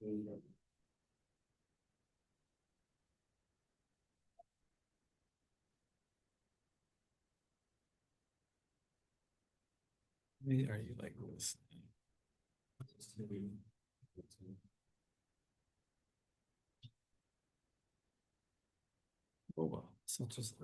Are you like listening? Oh, wow. So just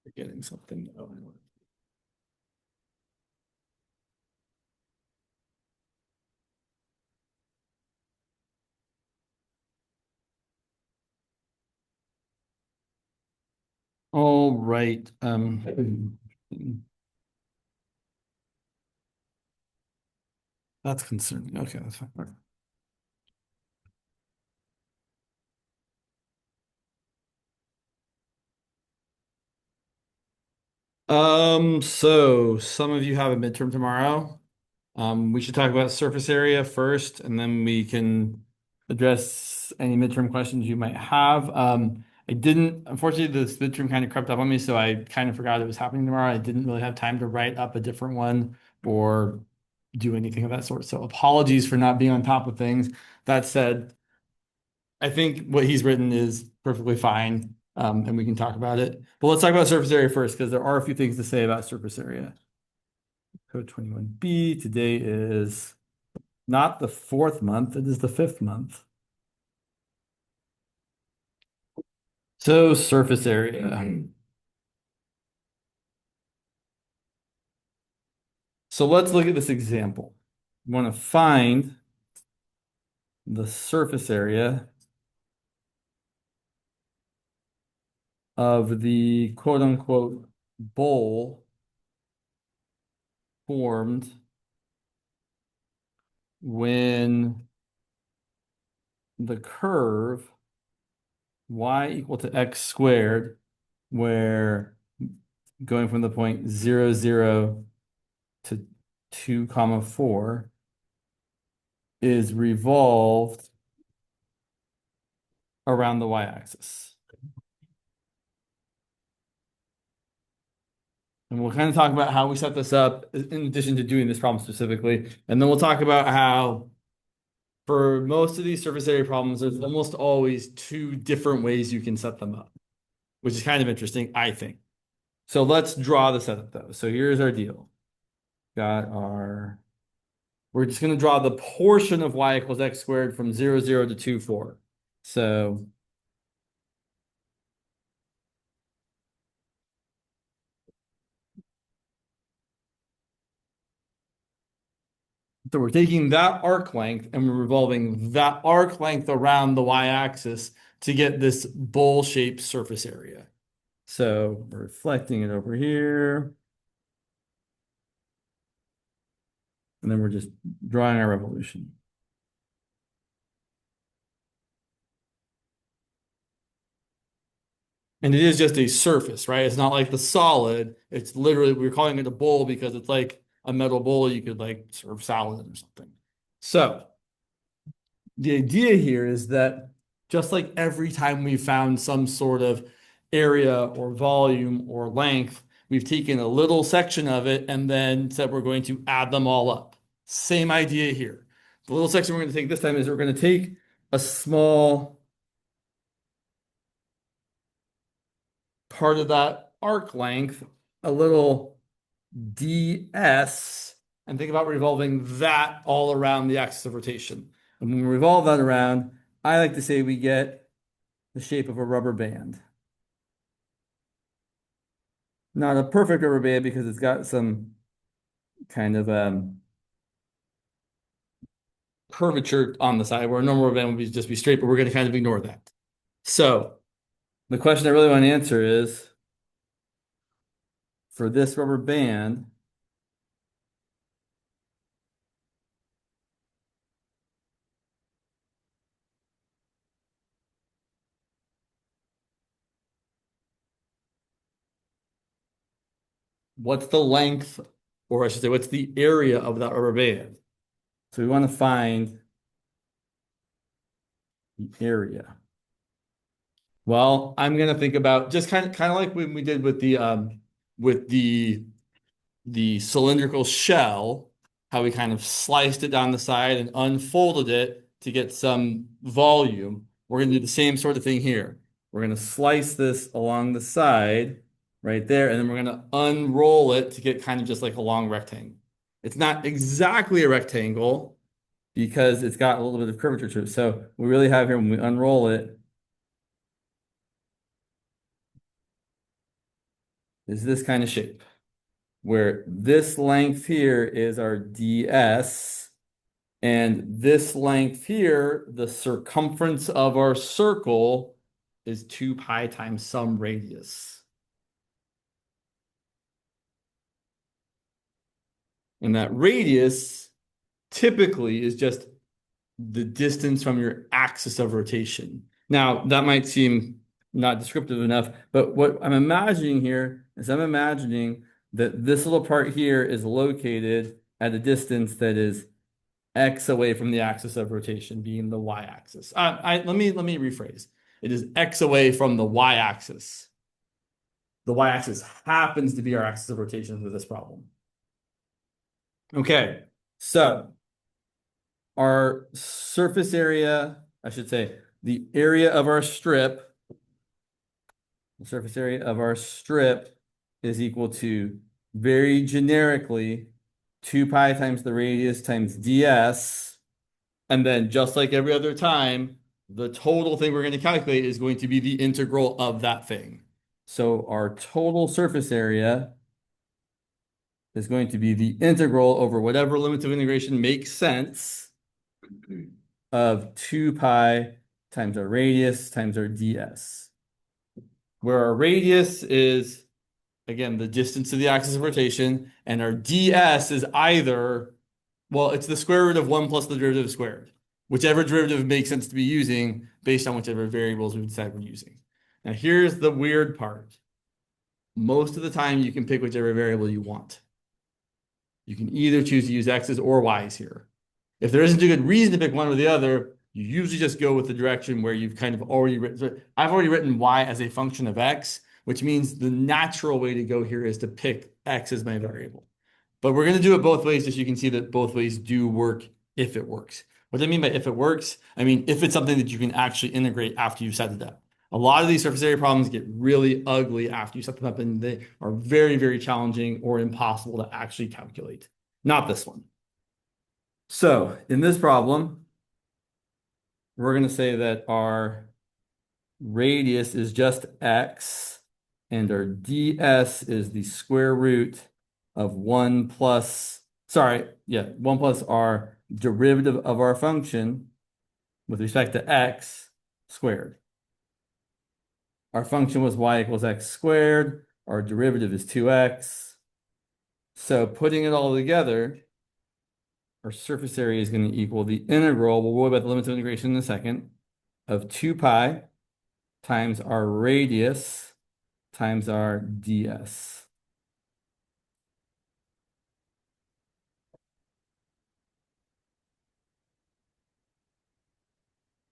forgetting something. Oh, I know. All right. That's concerning. Okay, that's fine. So some of you have a midterm tomorrow. We should talk about surface area first, and then we can address any midterm questions you might have. I didn't, unfortunately, this midterm kind of crept up on me, so I kind of forgot it was happening tomorrow. I didn't really have time to write up a different one or do anything of that sort. So apologies for not being on top of things. That said, I think what he's written is perfectly fine, and we can talk about it. But let's talk about surface area first, because there are a few things to say about surface area. Co-21B, today is not the fourth month, it is the fifth month. So surface area. So let's look at this example. We want to find the surface area of the quote unquote bowl formed when the curve y equal to x squared, where going from the point 0, 0 to 2 comma 4 is revolved around the y-axis. And we'll kind of talk about how we set this up in addition to doing this problem specifically. And then we'll talk about how for most of these surface area problems, there's almost always two different ways you can set them up, which is kind of interesting, I think. So let's draw the setup though. So here's our deal. We're just going to draw the portion of y equals x squared from 0, 0 to 2, 4. So we're taking that arc length and we're revolving that arc length around the y-axis to get this bowl-shaped surface area. So we're reflecting it over here. And then we're just drawing our revolution. And it is just a surface, right? It's not like the solid. It's literally, we're calling it a bowl because it's like a metal bowl you could like serve salad in or something. So the idea here is that just like every time we found some sort of area or volume or length, we've taken a little section of it and then said we're going to add them all up. Same idea here. The little section we're going to take this time is we're going to take a small part of that arc length, a little ds, and think about revolving that all around the axis of rotation. And when we revolve that around, I like to say we get the shape of a rubber band. Not a perfect rubber band because it's got some kind of curvature on the side where a normal rubber band would just be straight, but we're going to kind of ignore that. So the question I really want to answer is, for this rubber band, what's the length, or I should say, what's the area of that rubber band? So we want to find the area. Well, I'm going to think about just kind of like when we did with the cylindrical shell, how we kind of sliced it down the side and unfolded it to get some volume. We're going to do the same sort of thing here. We're going to slice this along the side right there, and then we're going to unroll it to get kind of just like a long rectangle. It's not exactly a rectangle because it's got a little bit of curvature to it. So we really have here, when we unroll it, is this kind of shape, where this length here is our ds, and this length here, the circumference of our circle, is 2 pi times some radius. And that radius typically is just the distance from your axis of rotation. Now, that might seem not descriptive enough, but what I'm imagining here is I'm imagining that this little part here is located at a distance that is x away from the axis of rotation, being the y-axis. Let me rephrase. It is x away from the y-axis. The y-axis happens to be our axis of rotation for this problem. Okay, so our surface area, I should say, the area of our strip, the surface area of our strip is equal to, very generically, 2 pi times the radius times ds. And then just like every other time, the total thing we're going to calculate is going to be the integral of that thing. So our total surface area is going to be the integral over whatever limits of integration make sense of 2 pi times our radius times our ds, where our radius is, again, the distance to the axis of rotation, and our ds is either, well, it's the square root of 1 plus the derivative squared, whichever derivative makes sense to be using based on whichever variables we decide we're using. Now, here's the weird part. Most of the time, you can pick whichever variable you want. You can either choose to use x's or y's here. If there isn't a good reason to pick one or the other, you usually just go with the direction where you've kind of already written. So I've already written y as a function of x, which means the natural way to go here is to pick x as my variable. But we're going to do it both ways, just so you can see that both ways do work if it works. What do I mean by if it works? I mean, if it's something that you can actually integrate after you've set it up. A lot of these surface area problems get really ugly after you set them up, and they are very, very challenging or impossible to actually calculate. Not this one. So in this problem, we're going to say that our radius is just x, and our ds is the square root of 1 plus, 1 plus our derivative of our function with respect to x squared. Our function was y equals x squared. Our derivative is 2x. So putting it all together, our surface area is going to equal the integral, we'll worry about the limits of integration in a second, of 2 pi times our radius times our ds.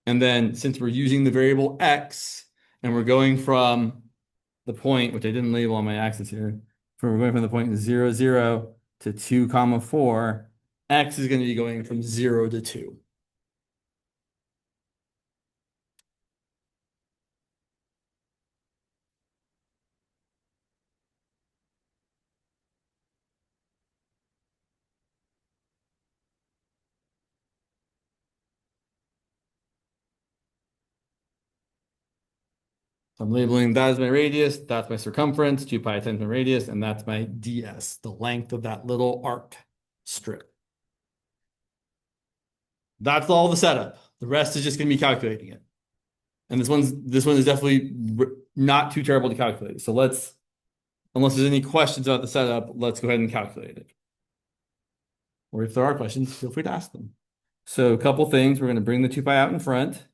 And then since we're using the variable x, and we're going from the point, which I didn't label on my axis here, we're going from the point 0, 0 to 2, 4, x is going to be going from 0 to 2. So I'm labeling that as my radius, that's my circumference, 2 pi times my radius, and that's my ds, the length of that little arc strip. That's all the setup. The rest is just going to be calculating it. And this one is definitely not too terrible to calculate. So unless there's any questions about the setup, let's go ahead and calculate it. Or if there are questions, feel free to ask them. So a couple things, we're going to bring the 2 pi out in front.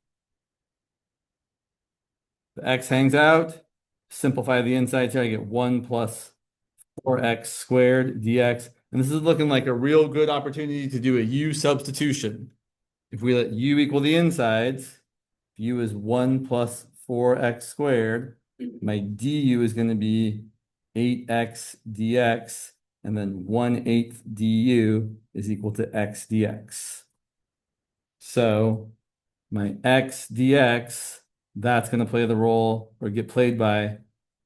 The x hangs out. Simplify the insides here. I get 1 plus 4x squared dx. And this is looking like a real good opportunity to do a u substitution. If we let u equal the insides, u is 1 plus 4x squared. My du is going to be 8x dx, and then 1/8 du is equal to x dx. So my x dx, that's going to play the role or get played by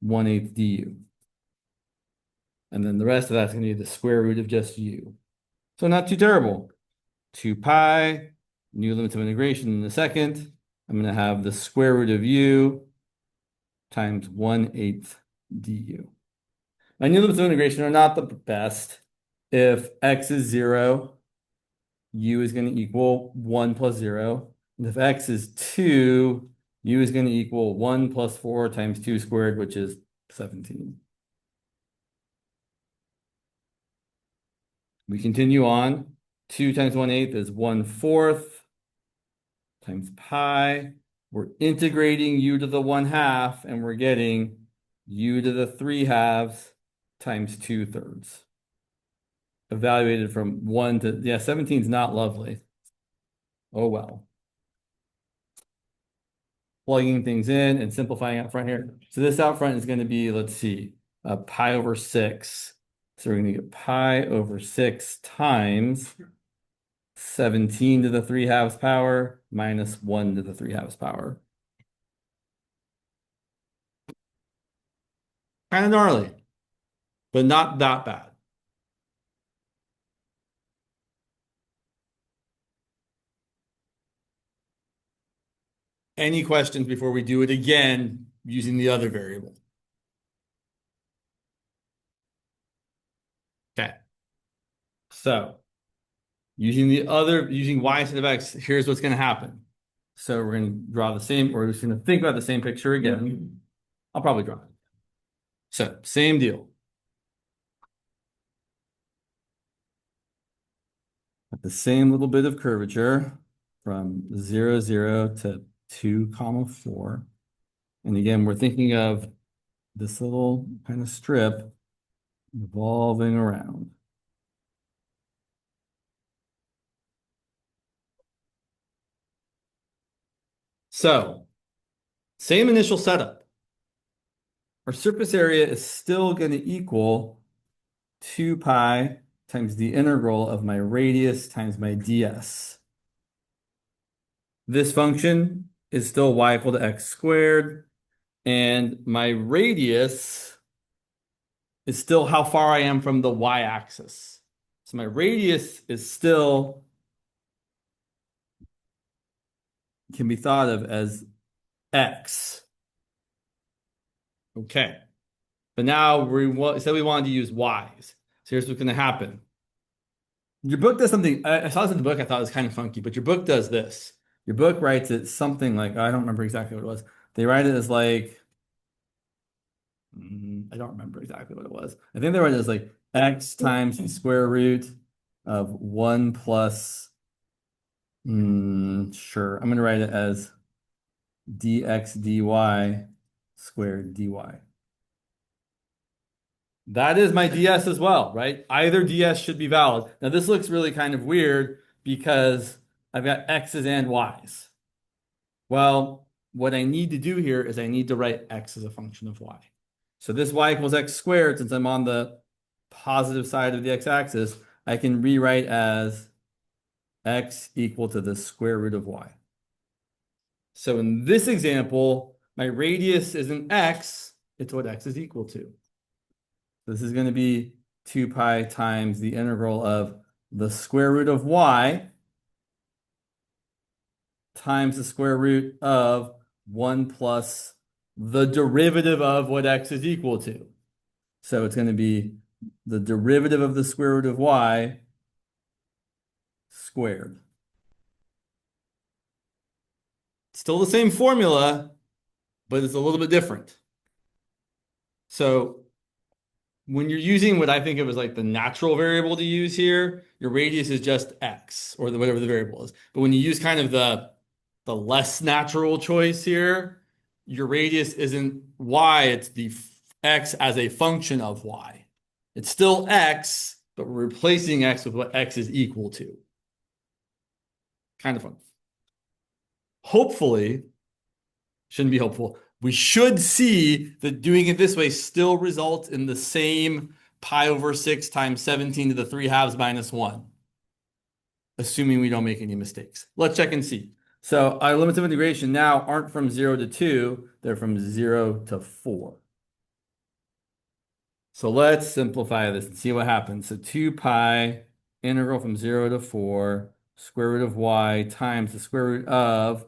1/8 du. And then the rest of that's going to be the square root of just u. So not too terrible. 2 pi, new limits of integration in a second. I'm going to have the square root of u times 1/8 du. My new limits of integration are not the best. If x is 0, u is going to equal 1 plus 0. And if x is 2, u is going to equal 1 plus 4 times 2 squared, which is 17. We continue on. 2 times 1/8 is 1/4 times pi. We're integrating u to the 1/2, and we're getting u to the 3/2 times 2/3. Evaluated from 1 to, yeah, 17 is not lovely. Oh well. Plugging things in and simplifying out front here. So this out front is going to be, let's see, pi over 6. So we're going to get pi over 6 times 17 to the 3/2 power minus 1 to the 3/2 power. Kind of gnarly, but not that bad. Any questions before we do it again using the other variable? Okay. So using y instead of x, here's what's going to happen. So we're going to draw the same, we're just going to think about the same picture again. I'll probably draw it. So same deal. The same little bit of curvature from 0, 0 to 2, 4. And again, we're thinking of this little kind of strip revolving around. So, same initial setup. Our surface area is still going to equal 2 pi times the integral of my radius times my ds. This function is still y equal to x squared, and my radius is still how far I am from the y-axis. So my radius is still, can be thought of as x. Okay. But now we said we wanted to use y's. So here's what's going to happen. Your book does something, I saw this in the book, I thought it was kind of funky, but your book does this. Your book writes it something like, I don't remember exactly what it was. They write it as like, I don't remember exactly what it was. I think they write it as like x times the square root of 1 plus, sure. I'm going to write it as dx dy squared dy. That is my ds as well, right? Either ds should be valid. Now this looks really kind of weird because I've got x's and y's. Well, what I need to do here is I need to write x as a function of y. So this y equals x squared, since I'm on the positive side of the x-axis, I can rewrite as x equal to the square root of y. So in this example, my radius isn't x, it's what x is equal to. This is going to be 2 pi times the integral of the square root of y times the square root of 1 plus the derivative of what x is equal to. So it's going to be the derivative of the square root of y squared. Still the same formula, but it's a little bit different. So when you're using what I think of as like the natural variable to use here, your radius is just x or whatever the variable is. But when you use kind of the less natural choice here, your radius isn't y, it's the x as a function of y. It's still x, but we're replacing x with what x is equal to. Kind of fun. Hopefully, shouldn't be hopeful. We should see that doing it this way still results in the same pi over 6 times 17 to the 3 halves minus 1, assuming we don't make any mistakes. Let's check and see. So our limits of integration now aren't from 0 to 2, they're from 0 to 4. So let's simplify this and see what happens. So 2 pi integral from 0 to 4 square root of y times the square root of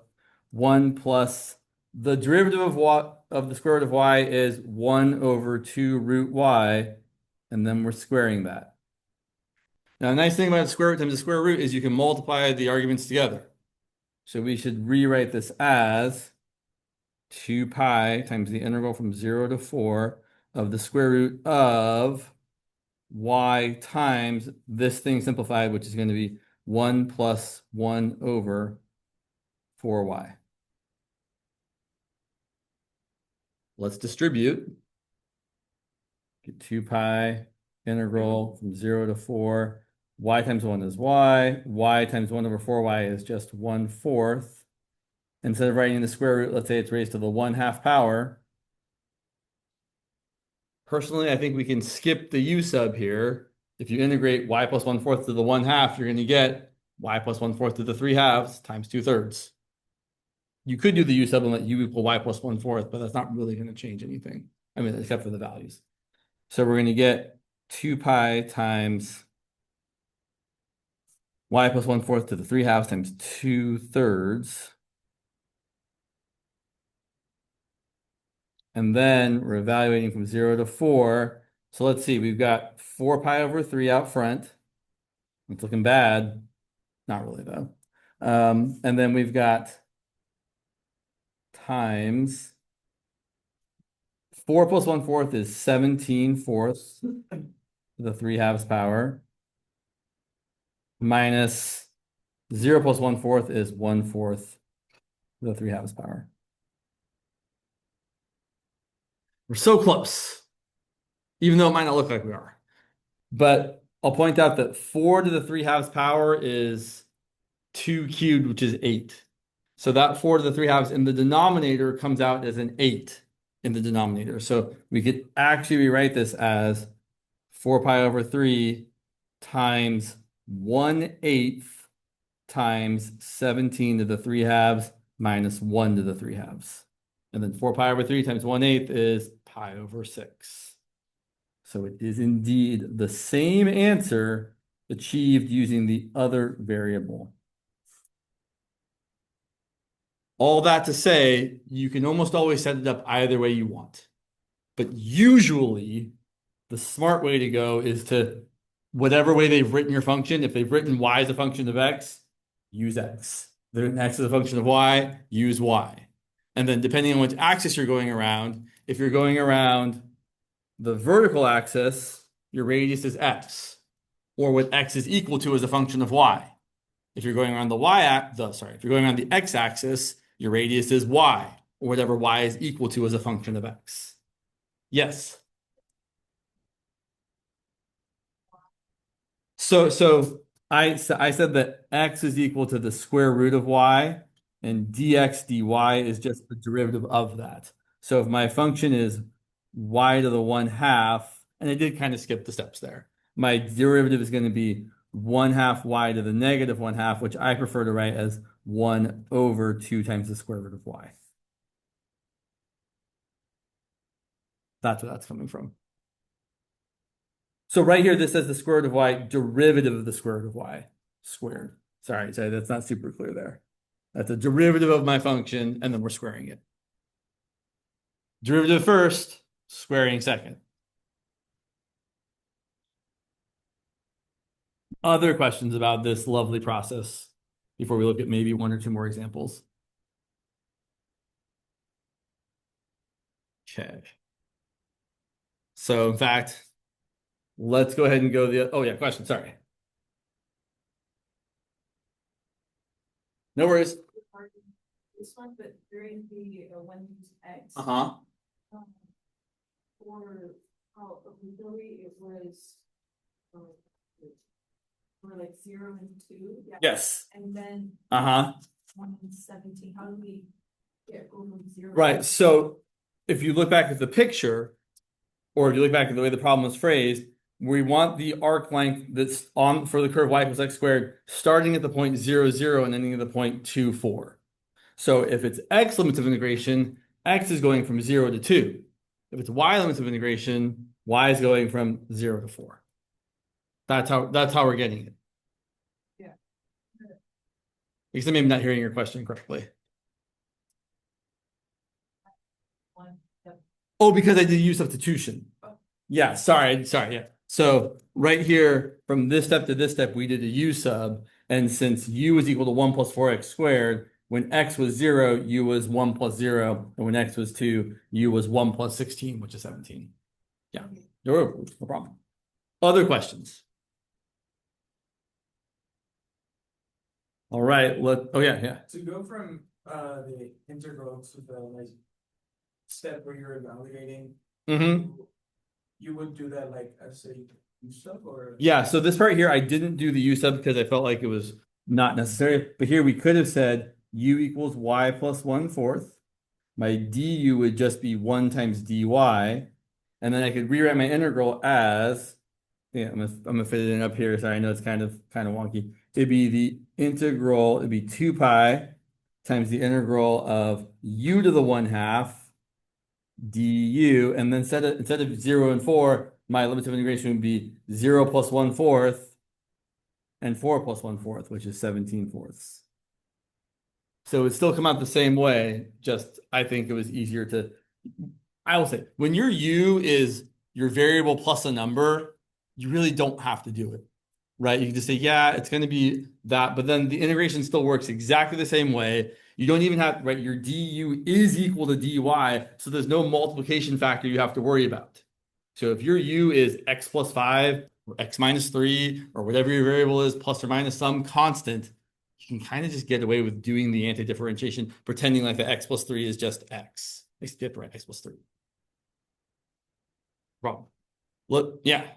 1 plus the derivative of the square root of y is 1 over 2 root y, and then we're squaring that. Now, the nice thing about square root times the square root is you can multiply the arguments together. So we should rewrite this as 2 pi times the integral from 0 to 4 of the square root of y times this thing simplified, which is going to be 1 plus 1 over 4y. Let's distribute. Get 2 pi integral from 0 to 4. Y times 1 is y. Y times 1 over 4y is just 1/4. Instead of writing the square root, let's say it's raised to the 1/2 power. Personally, I think we can skip the u sub here. If you integrate y plus 1/4 to the 1/2, you're going to get y plus 1/4 to the 3 halves times 2/3. You could do the u sub and let u equal y plus 1/4, but that's not really going to change anything. I mean, except for the values. So we're going to get 2 pi times y plus 1/4 to the 3 halves times 2/3. And then we're evaluating from 0 to 4. So let's see, we've got 4 pi over 3 out front. It's looking bad. Not really, though. And then we've got times 4 plus 1/4 is 17/4 to the 3 halves power. Minus 0 plus 1/4 is 1/4 to the 3 halves power. We're so close, even though it might not look like we are. But I'll point out that 4 to the 3 halves power is 2 cubed, which is 8. So that 4 to the 3 halves in the denominator comes out as an 8 in the denominator. So we could actually rewrite this as 4 pi over 3 times 1/8 times 17 to the 3 halves minus 1 to the 3 halves. And then 4 pi over 3 times 1/8 is pi over 6. So it is indeed the same answer achieved using the other variable. All that to say, you can almost always set it up either way you want. But usually, the smart way to go is to, whatever way they've written your function, if they've written y as a function of x, use x. If they've written x as a function of y, use y. And then depending on which axis you're going around, if you're going around the vertical axis, your radius is x, or what x is equal to as a function of y. If you're going around if you're going on the x-axis, your radius is y, or whatever y is equal to as a function of x. Yes. So I said that x is equal to the square root of y, and dx dy is just the derivative of that. So if my function is y to the 1/2, and I did kind of skip the steps there. my derivative is going to be 1/2 y to the negative 1/2, which I prefer to write as 1 over 2 times the square root of y. That's where that's coming from. So right here, this says the square root of y, derivative of the square root of y squared. Sorry, that's not super clear there. That's a derivative of my function, and then we're squaring it. Derivative first, squaring second. Other questions about this lovely process before we look at maybe one or two more examples? Okay. So in fact, let's go ahead and go oh yeah, question, sorry. No worries. This one, but during the when use X. Uh-huh. For ability, it was for like 0 and 2. Yeah. Yes. And then 1 and 17. How do we get over 0? Right. So if you look back at the picture, or if you look back at the way the problem was phrased, we want the arc length that's on for the curve y equals x squared starting at the point 0, 0 and ending at the point 2, 4. So if it's x limits of integration, x is going from 0 to 2. If it's y limits of integration, y is going from 0 to 4. That's how we're getting it. Yeah. Because I'm maybe not hearing your question correctly. Oh, because I did u substitution. Yeah, sorry, yeah. So right here, from this step to this step, we did a u sub, and since u is equal to 1 plus 4x squared, when x was 0, u was 1 plus 0, and when x was 2, u was 1 plus 16, which is 17. Yeah, no problem. Other questions? All right, oh yeah. To go from the integral to the like step where you're evaluating, you would do that like as a u sub or Yeah, so this part here I didn't do the u sub because I felt like it was not necessary. But here we could have said u equals y plus 1/4. My du would just be 1 times dy. And then I could rewrite my integral as, yeah, I'm gonna fit it in up here. Sorry, I know it's kind of wonky. It'd be the integral, it'd be 2 pi times the integral of u to the 1/2 du, and then instead of 0 and 4, my limits of integration would be 0 plus 1/4 and 4 plus 1/4, which is 17/4. So it would still come out the same way, just I think it was easier to, I will say, when your u is your variable plus a number, you really don't have to do it, right? You can just say, yeah, it's going to be that, but then the integration still works exactly the same way. You don't even have, right, your du is equal to dy, so there's no multiplication factor you have to worry about. So if your u is x plus 5 or x minus 3 or whatever your variable is, plus or minus some constant, you can kind of just get away with doing the anti-differentiation, pretending like the x plus 3 is just x. Right, x plus 3. Problem. Look, yeah.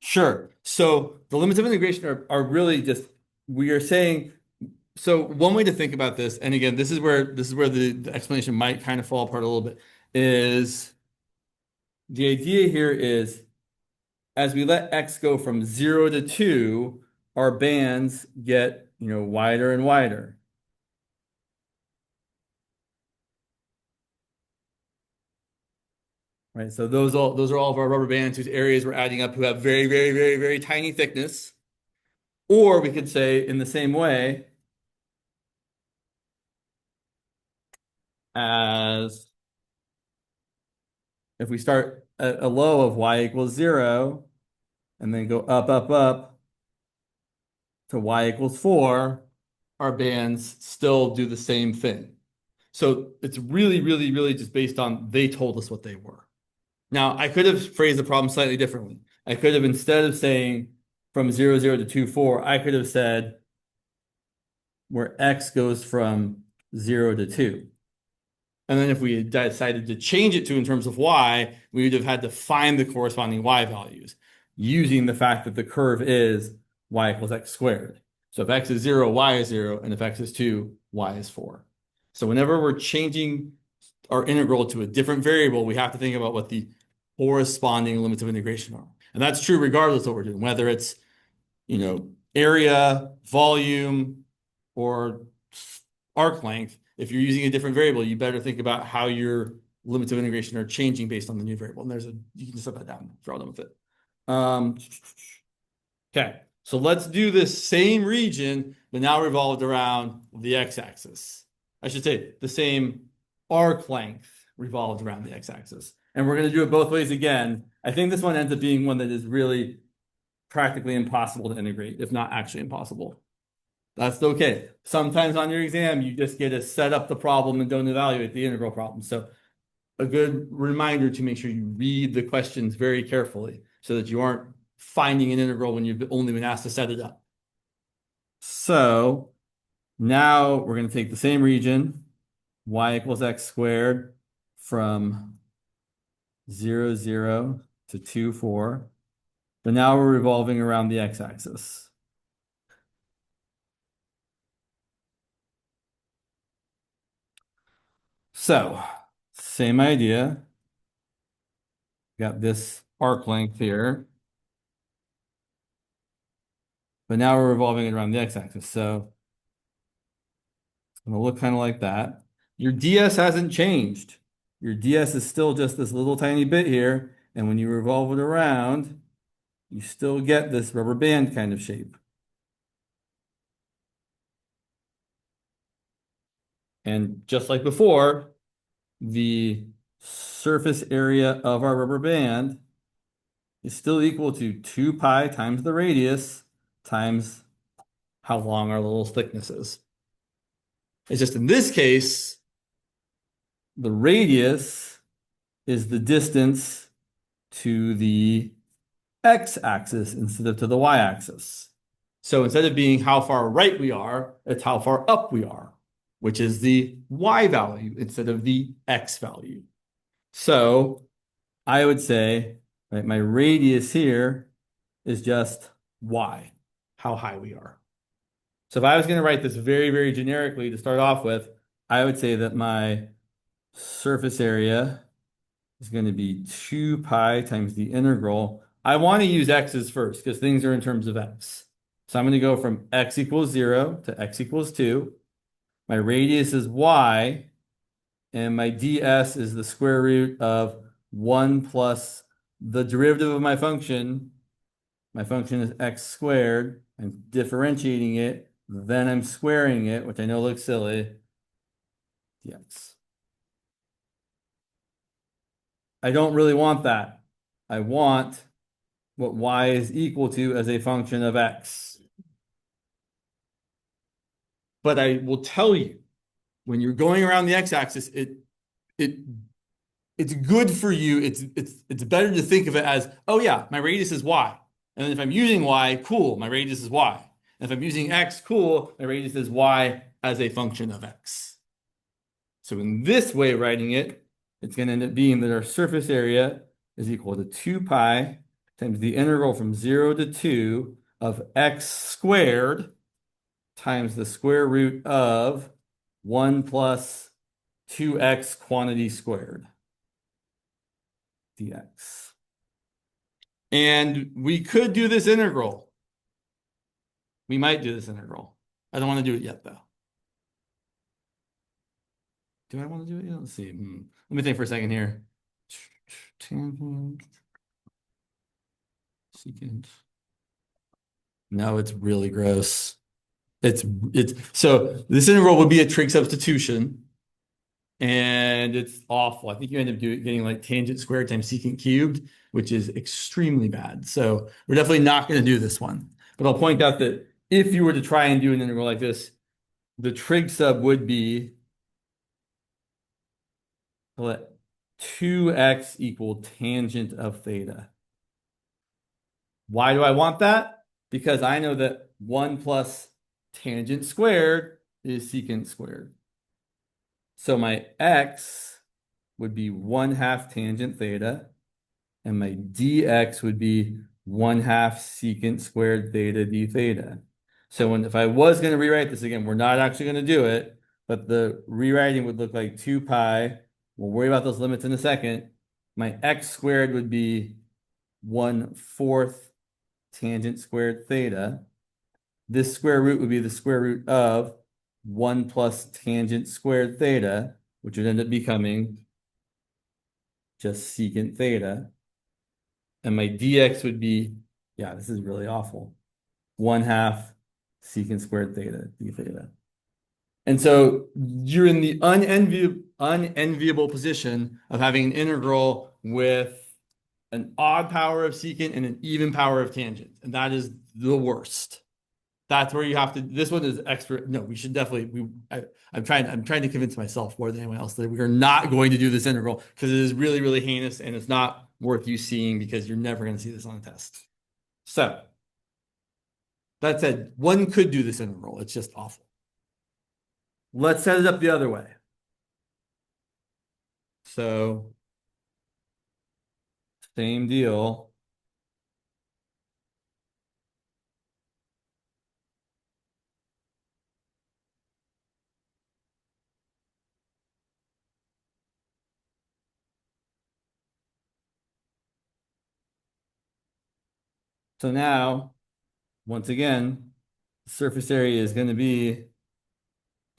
Sure. So the limits of integration are really just, we are saying, so one way to think about this, and again, this is where the explanation might kind of fall apart a little bit, is the idea here is as we let x go from 0 to 2, our bands get, wider and wider. Right, so those are all of our rubber bands whose areas we're adding up who have very, very, very, very tiny thickness. Or we could say in the same way as if we start at a low of y equals 0 and then go up, up, up to y equals 4, our bands still do the same thing. So it's really, really, really just based on they told us what they were. Now, I could have phrased the problem slightly differently. I could have, instead of saying from 0, 0 to 2, 4, I could have said where x goes from 0 to 2. And then if we had decided to change it to in terms of y, we would have had to find the corresponding y values using the fact that the curve is y equals x squared. So if x is 0, y is 0, and if x is 2, y is 4. So whenever we're changing our integral to a different variable, we have to think about what the corresponding limits of integration are. And that's true regardless of what we're doing, whether it's, area, volume, or arc length. If you're using a different variable, you better think about how your limits of integration are changing based on the new variable. And you can just set that down if you're all done with it. Okay, so let's do this same region, but now revolved around the x-axis. I should say the same arc length revolved around the x-axis. And we're going to do it both ways again. I think this one ends up being one that is really practically impossible to integrate, if not actually impossible. That's okay. Sometimes on your exam, you just get to set up the problem and don't evaluate the integral problem. So a good reminder to make sure you read the questions very carefully so that you aren't finding an integral when you've only been asked to set it up. So now we're going to take the same region, y equals x squared, from 0, 0 to 2, 4. But now we're revolving around the x-axis. So, same idea. Got this arc length here. But now we're revolving it around the x-axis. So it's going to look kind of like that. Your ds hasn't changed. Your ds is still just this little tiny bit here. And when you revolve it around, you still get this rubber band kind of shape. And just like before, the surface area of our rubber band is still equal to 2 pi times the radius times how long our little thickness is. It's just in this case, the radius is the distance to the x-axis instead of to the y-axis. So instead of being how far right we are, it's how far up we are, which is the y value instead of the x value. So I would say, right, my radius here is just y, how high we are. So if I was going to write this very, very generically to start off with, I would say that my surface area is going to be 2 pi times the integral. I want to use x's first because things are in terms of x. So I'm going to go from x equals 0 to x equals 2. My radius is y, and my ds is the square root of 1 plus the derivative of my function. My function is x squared. I'm differentiating it. Then I'm squaring it, which I know looks silly. dx. I don't really want that. I want what y is equal to as a function of x. But I will tell you, when you're going around the x-axis, it's good for you. It's better to think of it as, oh yeah, my radius is y. And then if I'm using y, cool, my radius is y. And if I'm using x, cool, my radius is y as a function of x. So in this way of writing it, it's going to end up being that our surface area is equal to 2 pi times the integral from 0 to 2 of x squared times the square root of 1 plus 2x quantity squared dx. And we could do this integral. We might do this integral. I don't want to do it yet, though. Do I want to do it yet? Let's see. Let me think for a second here. Tangent. Secant. No, it's really gross. It's so this integral would be a trig substitution, and it's awful. I think you end up getting like tangent squared times secant cubed, which is extremely bad. So we're definitely not going to do this one. But I'll point out that if you were to try and do an integral like this, the trig sub would be let 2x equal tangent of theta. Why do I want that? Because I know that 1 plus tangent squared is secant squared. So my x would be 1/2 tangent theta, and my dx would be 1/2 secant squared theta d theta. So if I was going to rewrite this again, we're not actually going to do it, but the rewriting would look like 2 pi. We'll worry about those limits in a second. my x squared would be 1/4 tangent squared theta. This square root would be the square root of 1 plus tangent squared theta, which would end up becoming just secant theta. And my dx would be, yeah, this is really awful. 1/2 secant squared theta, d theta. And so you're in the unenviable position of having an integral with an odd power of secant and an even power of tangent. And that is the worst. That's where you have to, this one is extra. No, we should definitely, I'm trying to convince myself more than anyone else that we are not going to do this integral because it is really, really heinous and it's not worth you seeing because you're never going to see this on a test. So that said, one could do this integral. It's just awful. Let's set it up the other way. So same deal. So now, once again, the surface area is going to be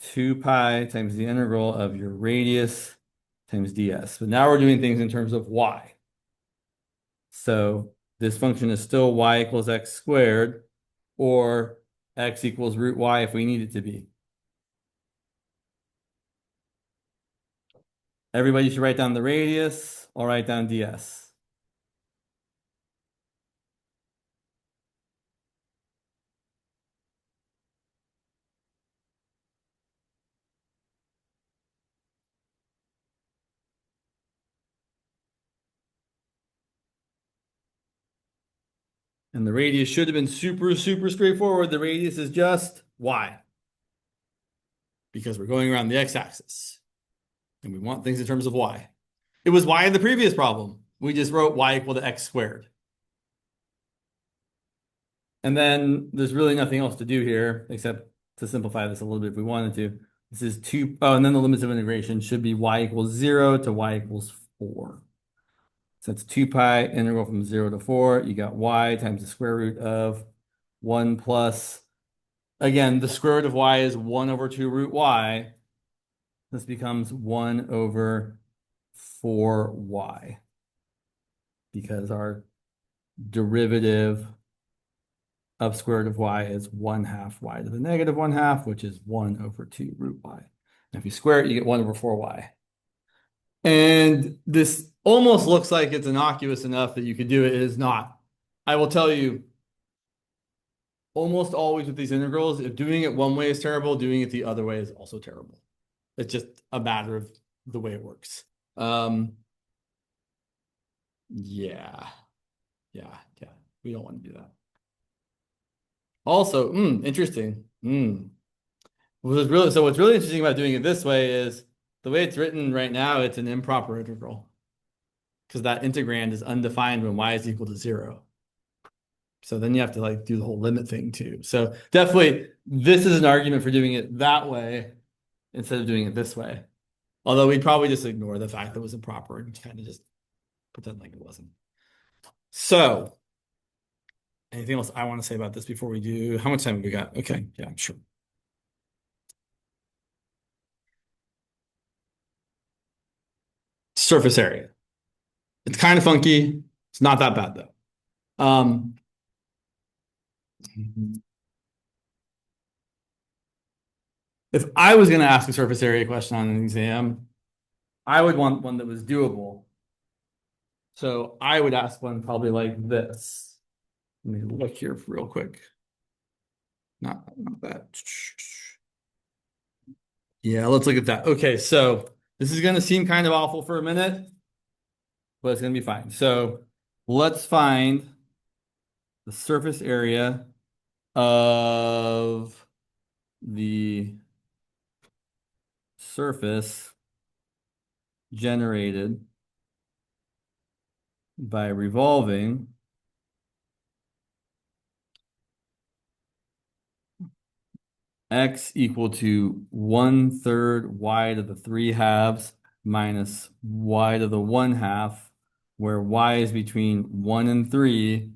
2 pi times the integral of your radius times ds. But now we're doing things in terms of y. So this function is still y equals x squared, or x equals root y if we need it to be. Everybody should write down the radius. I'll write down ds. And the radius should have been super, super straightforward. The radius is just y. Because we're going around the x-axis. And we want things in terms of y. It was y in the previous problem. We just wrote y equal to x squared. And then there's really nothing else to do here except to simplify this a little bit if we wanted to. This is 2, oh, and then the limits of integration should be y equals 0 to y equals 4. So that's 2 pi integral from 0 to 4. You got y times the square root of 1 plus, again, the square root of y is 1 over 2 root y. This becomes 1 over 4y because our derivative of square root of y is 1/2 y to the negative 1/2, which is 1 over 2 root y. And if you square it, you get 1 over 4y. And this almost looks like it's innocuous enough that you could do it. It is not. I will tell you, almost always with these integrals, if doing it one way is terrible, doing it the other way is also terrible. It's just a matter of the way it works. Yeah. We don't want to do that. Also, interesting. What's really interesting about doing it this way is the way it's written right now, it's an improper integral. Because that integrand is undefined when y is equal to 0. So then you have to like do the whole limit thing too. So definitely this is an argument for doing it that way instead of doing it this way. Although we'd probably just ignore the fact that it was improper and kind of just pretend like it wasn't. So anything else I want to say about this before we do? How much time have we got? Okay, yeah, sure. Surface area. It's kind of funky. It's not that bad though. If I was going to ask a surface area question on an exam, I would want one that was doable. So I would ask one probably like this. Let me look here real quick. Not that. Yeah, let's look at that. Okay, so this is going to seem kind of awful for a minute, but it's going to be fine. So let's find the surface area of the surface generated by revolving x equal to 1/3 y to the 3 halves minus y to the 1/2 where y is between 1 and 3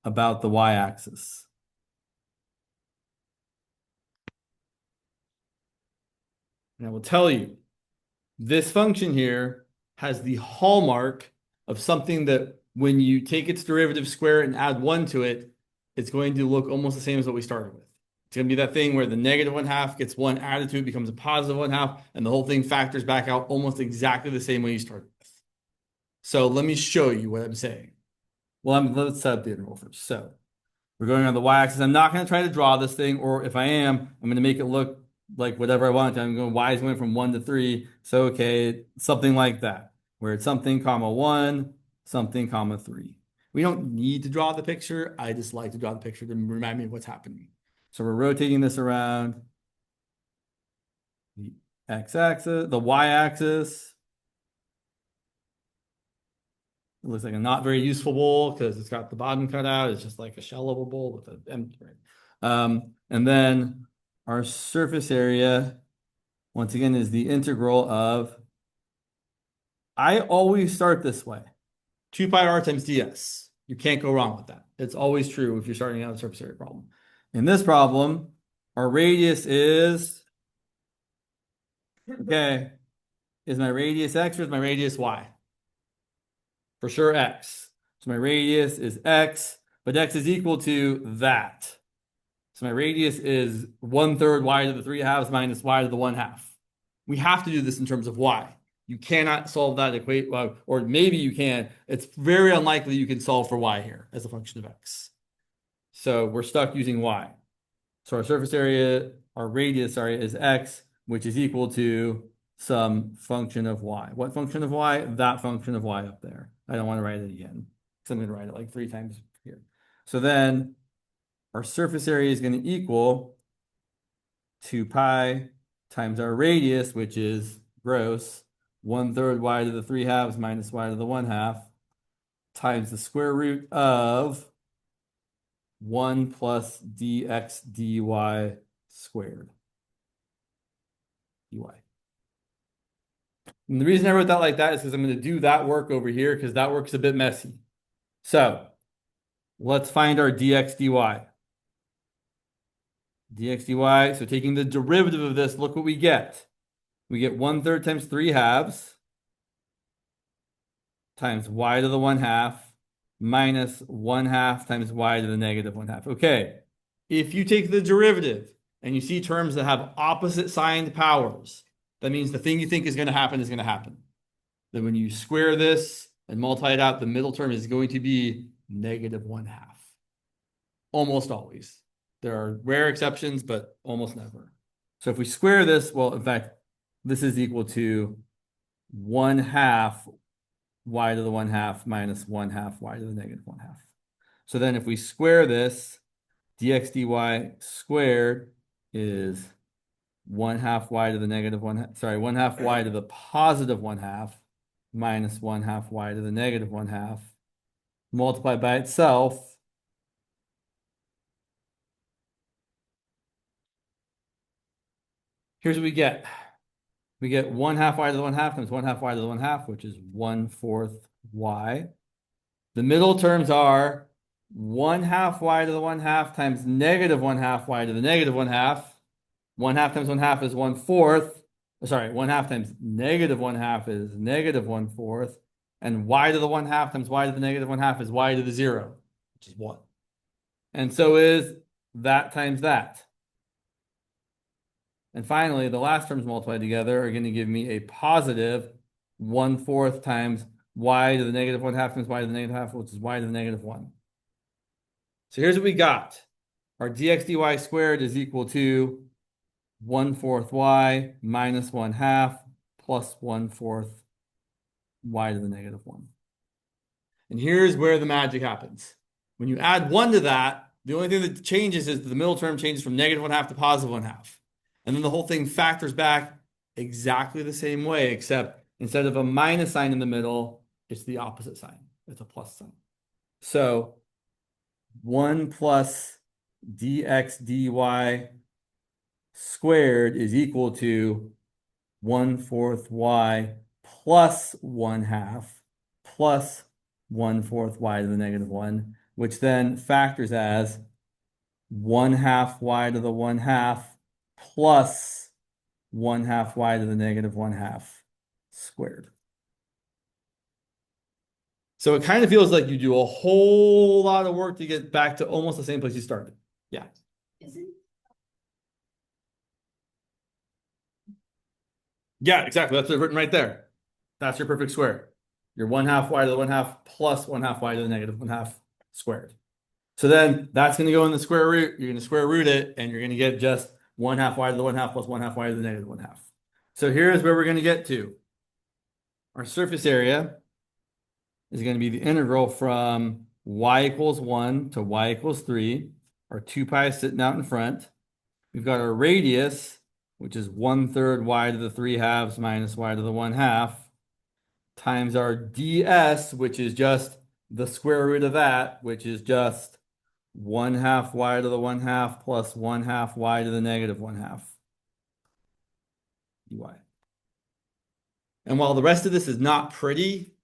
about the y-axis. And I will tell you, this function here has the hallmark of something that when you take its derivative, square it, and add 1 to it, it's going to look almost the same as what we started with. It's going to be that thing where the negative 1/2 gets 1 added to it, becomes a positive 1/2, and the whole thing factors back out almost exactly the same way you started with. So let me show you what I'm saying. Well, let's set up the interval first. So we're going on the y-axis. I'm not going to try to draw this thing, or if I am, I'm going to make it look like whatever I want. I'm going y is going from 1 to 3. So okay, something like that, where it's something comma 1, something comma 3. We don't need to draw the picture. I just like to draw the picture to remind me of what's happening. So we're rotating this around the x-axis, the y-axis. It looks like a not very useful bowl because it's got the bottom cut out. It's just like a shell of a bowl with an empty, right? And then our surface area, once again, is the integral of, I always start this way, 2 pi r times ds. You can't go wrong with that. It's always true if you're starting out a surface area problem. In this problem, our radius is, okay, is my radius x or is my radius y? For sure x. So my radius is x, but x is equal to that. So my radius is 1/3 y to the 3/2 minus y to the 1/2. We have to do this in terms of y. You cannot solve that equation, well, or maybe you can. It's very unlikely you can solve for y here as a function of x. So we're stuck using y. So our surface area, our radius, sorry, is x, which is equal to some function of y. What function of y? That function of y up there. I don't want to write it again because I'm going to write it like 3 times here. So then our surface area is going to equal 2 pi times our radius, which is gross, 1/3 y to the 3/2 minus y to the 1/2 times the square root of 1 plus dx dy squared. dy. And the reason I wrote that like that is because I'm going to do that work over here because that work's a bit messy. So let's find our dx dy. Dx dy, so taking the derivative of this, look what we get. We get 1/3 times 3/2 times y to the 1/2 minus 1/2 times y to the negative 1/2. Okay, if you take the derivative and you see terms that have opposite signed powers, that means the thing you think is going to happen is going to happen. Then when you square this and multiply it out, the middle term is going to be negative 1/2. Almost always. There are rare exceptions, but almost never. So if we square this, well, in fact, this is equal to 1/2 y to the 1/2 minus 1/2 y to the negative 1/2. So then if we square this, dx dy squared is 1/2 y to the negative 1/2, sorry, 1/2 y to the positive 1/2 minus 1/2 y to the negative 1/2 multiplied by itself. Here's what we get. We get 1/2 y to the 1/2 times 1/2 y to the 1/2, which is 1/4 y. The middle terms are 1/2 y to the 1/2 times negative 1/2 y to the negative 1/2. 1/2 times 1/2 is 1/4. Sorry, 1/2 times negative 1/2 is negative 1/4. And y to the 1/2 times y to the negative 1/2 is y to the 0, which is 1. And so is that times that. And finally, the last terms multiplied together are going to give me a positive 1/4 times y to the negative 1/2 times y to the negative 1/2, which is y to the negative 1. So here's what we got. Our dx dy squared is equal to 1/4 y minus 1/2 plus 1/4 y to the negative 1. And here's where the magic happens. When you add 1 to that, the only thing that changes is the middle term changes from negative 1/2 to positive 1/2. And then the whole thing factors back exactly the same way, except instead of a minus sign in the middle, it's the opposite sign. It's a plus sign. So 1 plus dx dy squared is equal to 1/4 y plus 1/2 plus 1/4 y to the negative 1, which then factors as 1/2 y to the 1/2 plus 1/2 y to the negative 1/2 squared. So it kind of feels like you do a whole lot of work to get back to almost the same place you started. Yeah. Isn't Yeah, exactly. That's written right there. That's your perfect square. Your 1/2 y to the 1/2 plus 1/2 y to the negative 1/2 squared. So then that's going to go in the square root. You're going to square root it, and you're going to get just 1/2 y to the 1/2 plus 1/2 y to the negative 1/2. So here's where we're going to get to. Our surface area is going to be the integral from y equals 1 to y equals 3. Our 2 pi is sitting out in front. We've got our radius, which is 1/3 y to the 3/2 minus y to the 1/2, times our ds, which is just the square root of that, which is just 1/2 y to the 1/2 plus 1/2 y to the negative 1/2 dy. And while the rest of this is not pretty,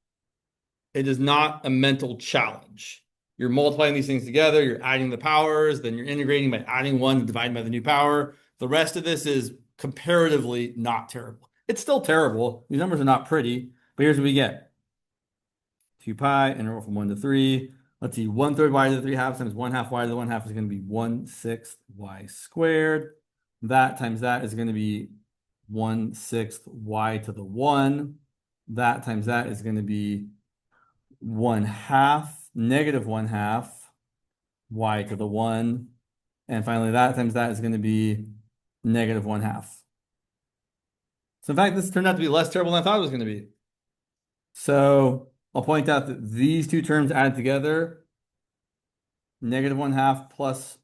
it is not a mental challenge. You're multiplying these things together, you're adding the powers, then you're integrating by adding 1 and dividing by the new power. The rest of this is comparatively not terrible. It's still terrible. These numbers are not pretty, but here's what we get. 2 pi, integral from 1 to 3. Let's see, 1/3 y to the 3/2 times 1/2 y to the 1/2 is going to be 1/6 y squared. That times that is going to be 1/6 y to the 1. That times that is going to be 1/2, negative 1/2 y to the 1. And finally, that times that is going to be negative 1/2. So in fact, this turned out to be less terrible than I thought it was going to be. So I'll point out that these two terms added together, negative 1/2 plus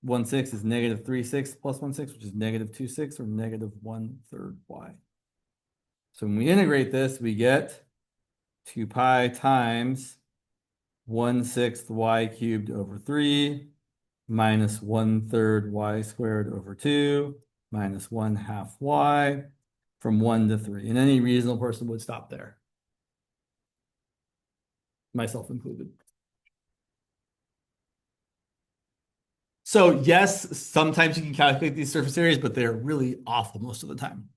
1/6 is negative 3/6 plus 1/6, which is negative 2/6 or negative 1/3 y. So when we integrate this, we get 2 pi times 1/6 y cubed over 3 minus 1/3 y squared over 2 minus 1/2 y from 1 to 3. And any reasonable person would stop there, myself included. So yes, sometimes you can calculate these surface areas, but they're really awful most of the time.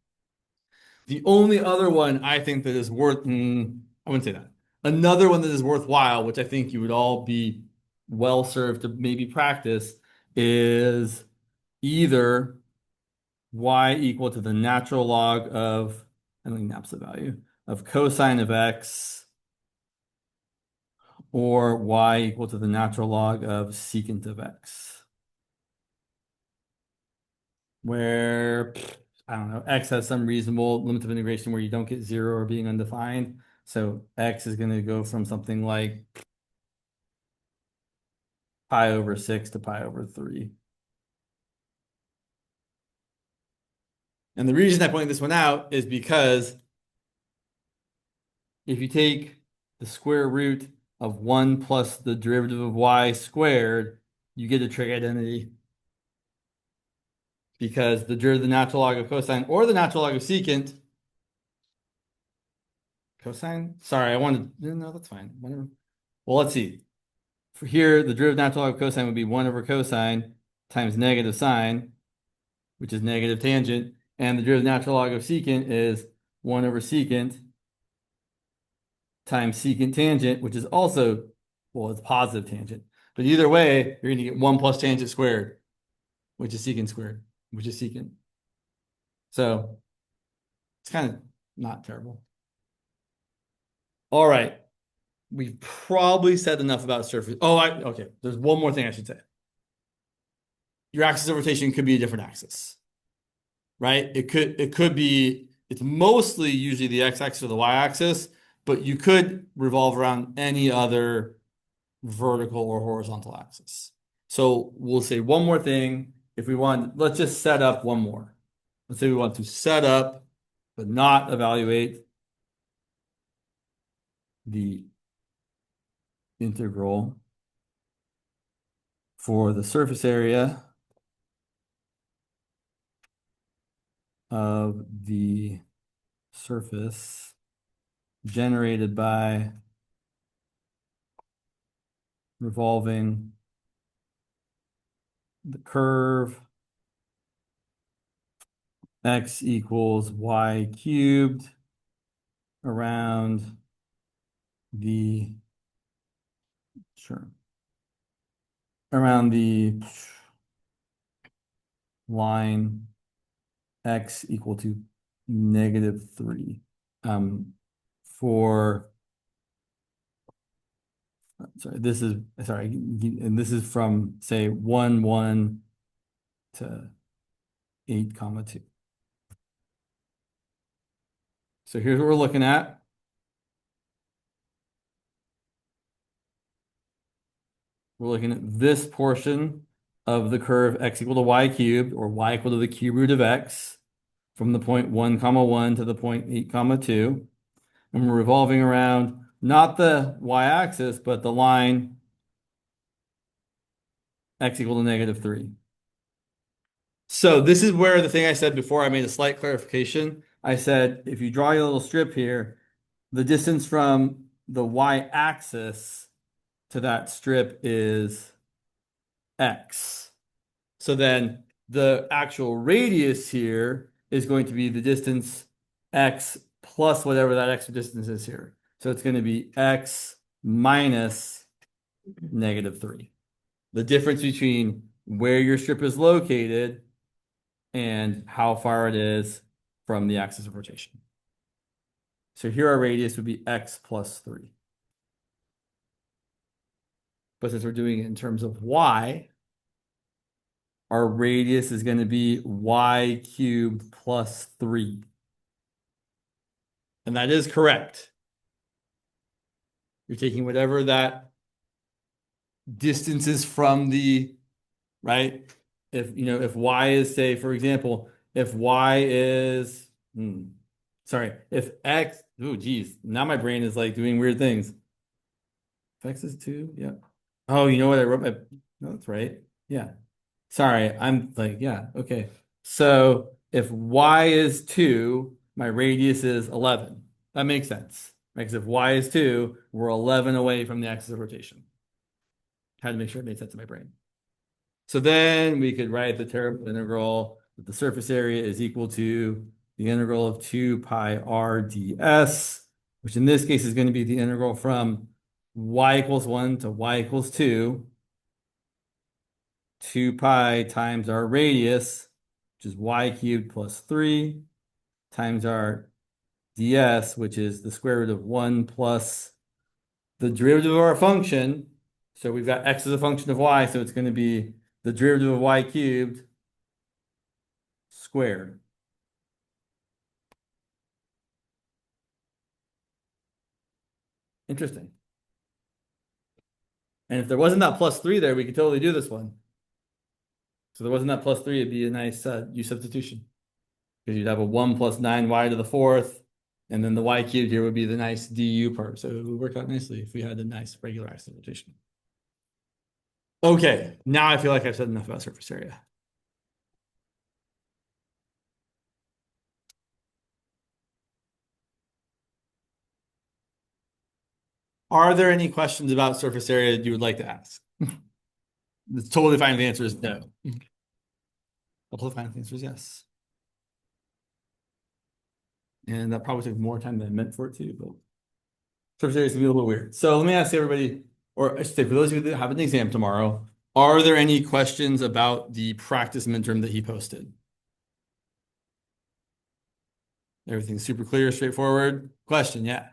The only other one I think that is worth, I wouldn't say that. Another one that is worthwhile, which I think you would all be well served to maybe practice, is either y equal to the natural log of, I don't think that's the value, of cosine of x, or y equal to the natural log of secant of x. Where, I don't know, x has some reasonable limit of integration where you don't get 0 or being undefined. So x is going to go from something like pi over 6 to pi over 3. And the reason I point this one out is because if you take the square root of 1 plus the derivative of y squared, you get a trig identity. Because the derivative of the natural log of cosine or the natural log of secant, cosine? Sorry, I wanted, no, that's fine. Whatever. Well, let's see. For here, the derivative of natural log of cosine would be 1 over cosine times negative sine, which is negative tangent. And the derivative of natural log of secant is 1 over secant times secant tangent, which is also, well, it's positive tangent. But either way, you're going to get 1 plus tangent squared, which is secant squared, which is secant. So it's kind of not terrible. All right. We've probably said enough about surface. Oh, okay. There's one more thing I should say. Your axis of rotation could be a different axis, right? It could be, it's mostly usually the x-axis or the y-axis, but you could revolve around any other vertical or horizontal axis. So we'll say one more thing. If we want, let's just set up one more. Let's say we want to set up, but not evaluate the integral for the surface area of the surface generated by revolving the curve x equals y cubed around the line x equal to -3 for and this is from say 1, 1 to 8, 2. So here's what we're looking at. We're looking at this portion of the curve x equal to y cubed, or y equal to the cube root of x, from the point 1, 1 to the point 8, 2. And we're revolving around not the y-axis, but the line x equal to -3. So this is where the thing I said before, I made a slight clarification. I said, if you draw your little strip here, the distance from the y-axis to that strip is x. So then the actual radius here is going to be the distance x plus whatever that extra distance is here. So it's going to be x minus -3. The difference between where your strip is located and how far it is from the axis of rotation. So here our radius would be x plus 3. But since we're doing it in terms of y, our radius is going to be y cubed plus 3. And that is correct. You're taking whatever that distance is from the, right? If y is, say, for example, if y is, if x, oh, geez, now my brain is like doing weird things. If x is 2, yeah. Oh, you know what? No, that's right. Yeah. Sorry, I'm like, yeah, okay. So if y is 2, my radius is 11. That makes sense. Right? Because if y is 2, we're 11 away from the axis of rotation. Had to make sure it made sense in my brain. So then we could write the terrible integral that the surface area is equal to the integral of 2 pi r ds, which in this case is going to be the integral from y equals 1 to y equals 2. 2 pi times our radius, which is y cubed plus 3, times our ds, which is the square root of 1 plus the derivative of our function. So we've got x as a function of y, so it's going to be the derivative of y cubed squared. Interesting. And if there wasn't that plus 3 there, we could totally do this one. So there wasn't that plus 3, it'd be a nice u substitution. Because you'd have a 1 plus 9y to the 4th, and then the y cubed here would be the nice du part. So it would work out nicely if we had a nice regular axis rotation. Okay, now I feel like I've said enough about surface area. Are there any questions about surface area that you would like to ask? It's totally fine if the answer is no. Totally fine if the answer is yes. And that probably took more time than I meant for it to, but surface area is gonna be a little weird. So let me ask everybody, or I should say, for those of you that have an exam tomorrow, are there any questions about the practice midterm that he posted? Everything's super clear, straightforward. Question, yeah.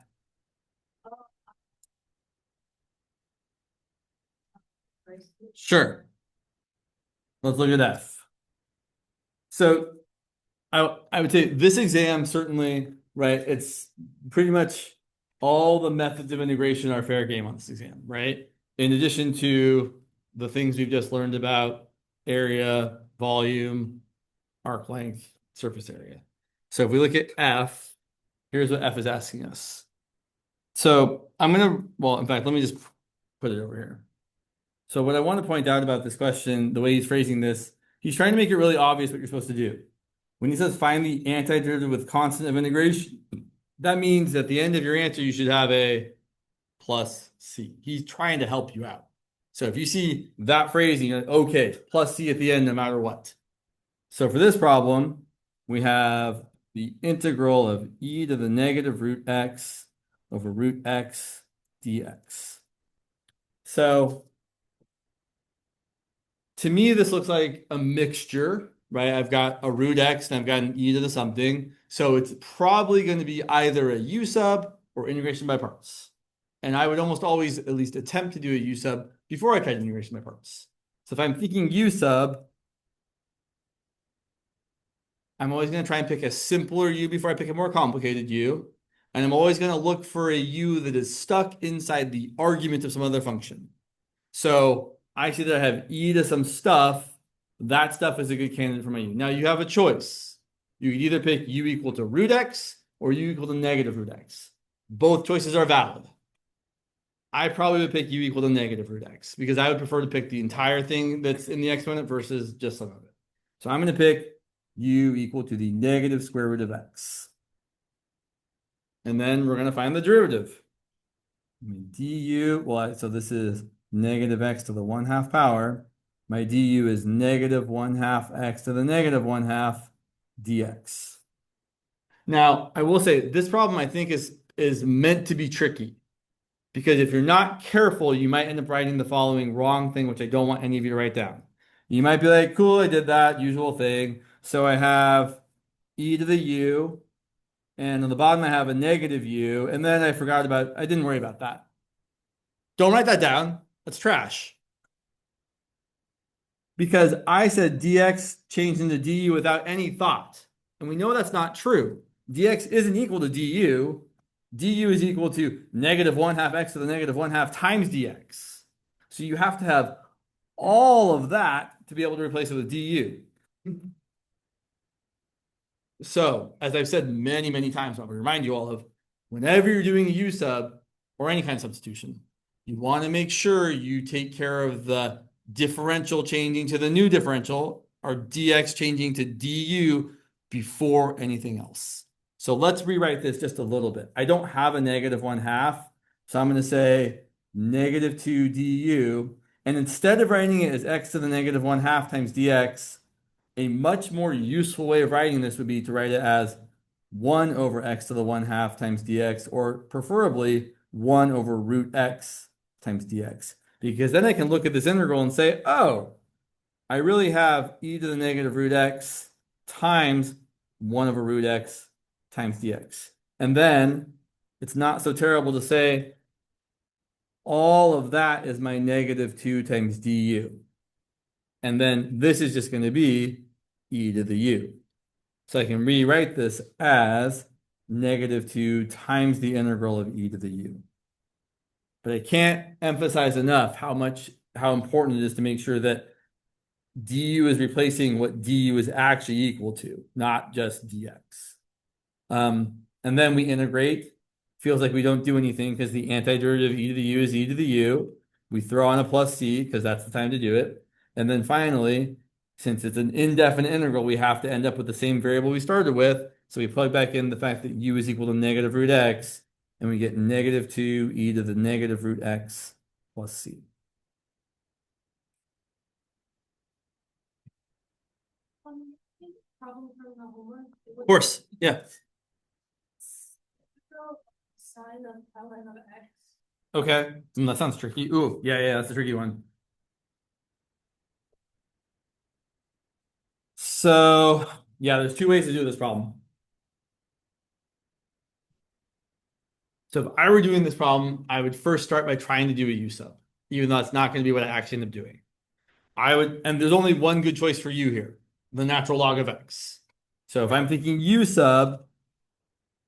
Sure. Let's look at F. So I would say this exam certainly, right? It's pretty much all the methods of integration are fair game on this exam, right? In addition to the things we've just learned about area, volume, arc length, surface area. So if we look at F, here's what F is asking us. So in fact, let me just put it over here. So what I want to point out about this question, the way he's phrasing this, he's trying to make it really obvious what you're supposed to do. When he says find the antiderivative with constant of integration, that means at the end of your answer, you should have a plus C. He's trying to help you out. So if you see that phrasing, you're like, okay, plus c at the end no matter what. So for this problem, we have the integral of e to the negative root x over root x dx. So to me, this looks like a mixture, right? I've got a root x and I've got an e to the something. So it's probably going to be either a u sub or integration by parts. And I would almost always at least attempt to do a u sub before I tried integration by parts. So if I'm thinking u sub, I'm always going to try and pick a simpler u before I pick a more complicated u. And I'm always going to look for a u that is stuck inside the argument of some other function. So I see that I have e to some stuff. That stuff is a good candidate for my u. Now you have a choice. You could either pick u equal to root x or u equal to negative root x. Both choices are valid. I probably would pick u equal to negative root x because I would prefer to pick the entire thing that's in the exponent versus just some of it. So I'm going to pick u equal to the negative square root of x. And then we're going to find the derivative. Du, well, so this is negative x to the 1/2 power. My du is negative 1/2 x to the negative 1/2 dx. Now, I will say this problem I think is meant to be tricky because if you're not careful, you might end up writing the following wrong thing, which I don't want any of you to write down. You might be like, cool, I did that, usual thing. So I have e to the u, and on the bottom I have a negative u, and then I didn't worry about that. Don't write that down. That's trash. Because I said dx changed into du without any thought. And we know that's not true. Dx isn't equal to du. Du is equal to negative 1/2 x to the negative 1/2 times dx. So you have to have all of that to be able to replace it with du. So, as I've said many, many times, I'll remind you all of whenever you're doing a u sub or any kind of substitution, you want to make sure you take care of the differential changing to the new differential or dx changing to du before anything else. So let's rewrite this just a little bit. I don't have a negative 1/2, so I'm going to say negative 2 du. And instead of writing it as x to the negative 1/2 times dx, a much more useful way of writing this would be to write it as 1 over x to the 1/2 times dx, or preferably 1 over root x times dx. Because then I can look at this integral and say, oh, I really have e to the negative root x times 1 over root x times dx. And then it's not so terrible to say all of that is my negative 2 times du. And then this is just going to be e to the u. So I can rewrite this as negative 2 times the integral of e to the u. But I can't emphasize enough how important it is to make sure that du is replacing what du is actually equal to, not just dx. And then we integrate. Feels like we don't do anything because the antiderivative of e to the u is e to the u. We throw on a plus c because that's the time to do it. And then finally, since it's an indefinite integral, we have to end up with the same variable we started with. So we plug back in the fact that u is equal to negative root x, and we get negative 2 e to the negative root x plus c. Problem from the homework. Of course, yeah. Sine of ln of x. Okay, that sounds tricky. Ooh, yeah, that's a tricky one. So, yeah, there's two ways to do this problem. So if I were doing this problem, I would first start by trying to do a u sub, even though it's not going to be what I actually end up doing. And there's only one good choice for u here, the natural log of x. So if I'm thinking u sub,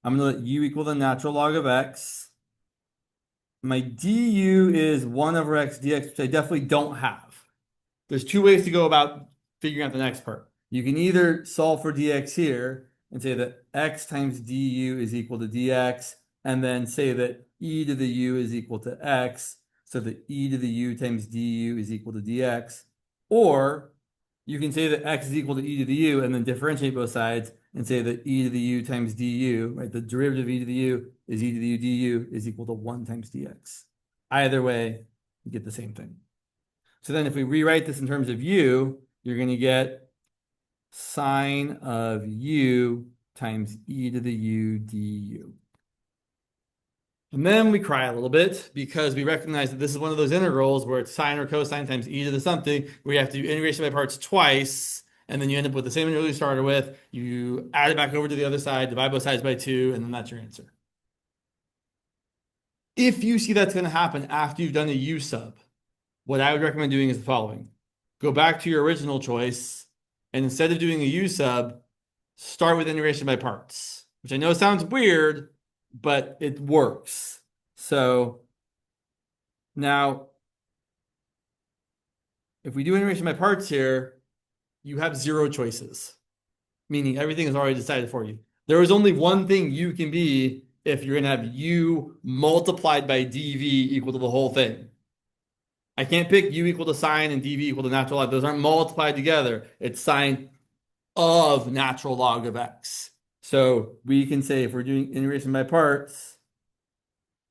I'm going to let u equal the natural log of x. My du is 1 over x dx, which I definitely don't have. There's two ways to go about figuring out the next part. You can either solve for dx here and say that x times du is equal to dx, and then say that e to the u is equal to x, so that e to the u times du is equal to dx. Or you can say that x is equal to e to the u and then differentiate both sides and say that e to the u times du, right? The derivative of e to the u is e to the u du is equal to 1 times dx. Either way, you get the same thing. So then if we rewrite this in terms of u, you're going to get sine of u times e to the u du. And then we cry a little bit because we recognize that this is one of those integrals where it's sine or cosine times e to the something, where you have to do integration by parts twice, and then you end up with the same integral you started with. You add it back over to the other side, divide both sides by 2, and then that's your answer. If you see that's going to happen after you've done a u sub, what I would recommend doing is the following. Go back to your original choice, and instead of doing a u sub, start with integration by parts, which I know sounds weird, but it works. So now, if we do integration by parts here, you have 0 choices, meaning everything is already decided for you. There is only one thing u can be if you're going to have u multiplied by dv equal to the whole thing. I can't pick u equal to sine and dv equal to natural log. Those aren't multiplied together. It's sine of natural log of x. So we can say if we're doing integration by parts,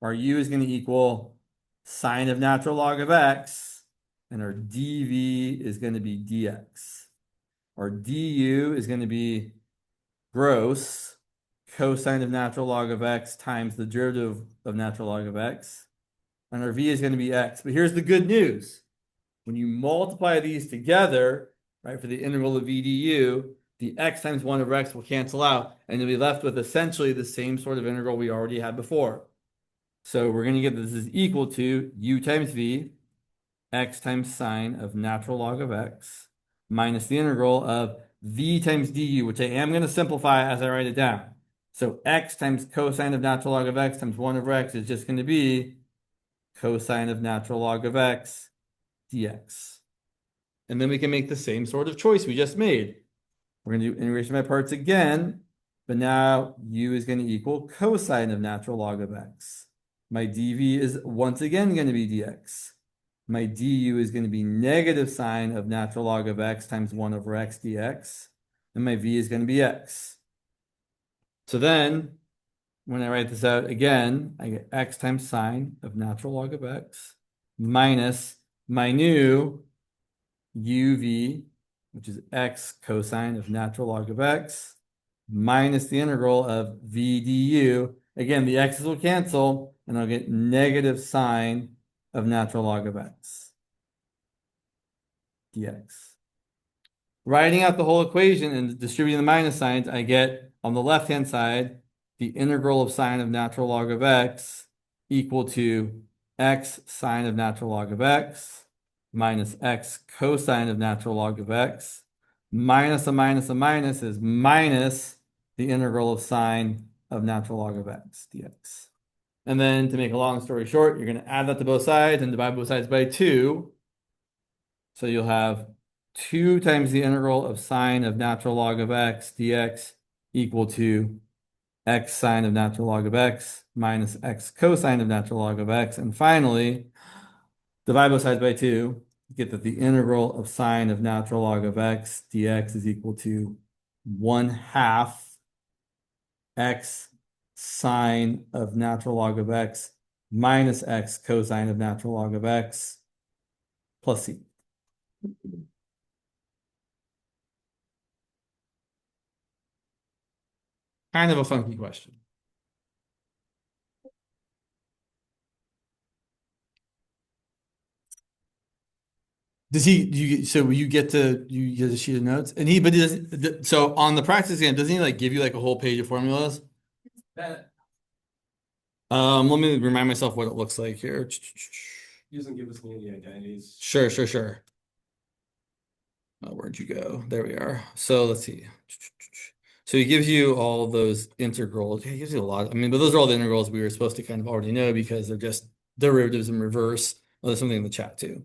our u is going to equal sine of natural log of x, and our dv is going to be dx. Our du is going to be gross cosine of natural log of x times the derivative of natural log of x. And our v is going to be x. But here's the good news. When you multiply these together, right, for the integral of v du, the x times 1 over x will cancel out, and you'll be left with essentially the same sort of integral we already had before. So we're going to get this is equal to u times v, x times sine of natural log of x, minus the integral of v times du, which I am going to simplify as I write it down. So x times cosine of natural log of x times 1 over x is just going to be cosine of natural log of x dx. And then we can make the same sort of choice we just made. We're going to do integration by parts again, but now u is going to equal cosine of natural log of x. My dv is once again going to be dx. My du is going to be negative sine of natural log of x times 1 over x dx. And my v is going to be x. So then, when I write this out again, I get x times sine of natural log of x minus my new uv, which is x cosine of natural log of x, minus the integral of v du. Again, the x's will cancel, and I'll get negative sine of natural log of x dx. Writing out the whole equation and distributing the minus signs, I get on the left-hand side the integral of sine of natural log of x equal to x sine of natural log of x minus x cosine of natural log of x minus a minus is minus the integral of sine of natural log of x dx. And then to make a long story short, you're going to add that to both sides and divide both sides by 2. So you'll have 2 times the integral of sine of natural log of x dx equal to x sine of natural log of x minus x cosine of natural log of x. And finally, divide both sides by 2, get that the integral of sine of natural log of x dx is equal to 1/2 x sine of natural log of x minus x cosine of natural log of x plus c. Kind of a funky question. Does he, you get a sheet of notes and but he doesn't, so on the practice exam, doesn't he like give you like a whole page of formulas? That Let me remind myself what it looks like here. He doesn't give us any of the identities. Sure. Oh, where'd you go? There we are. So let's see. So he gives you all those integrals. He gives you a lot. I mean, but those are all the integrals we were supposed to kind of already know because they're just derivatives in reverse. Oh, there's something in the chat too.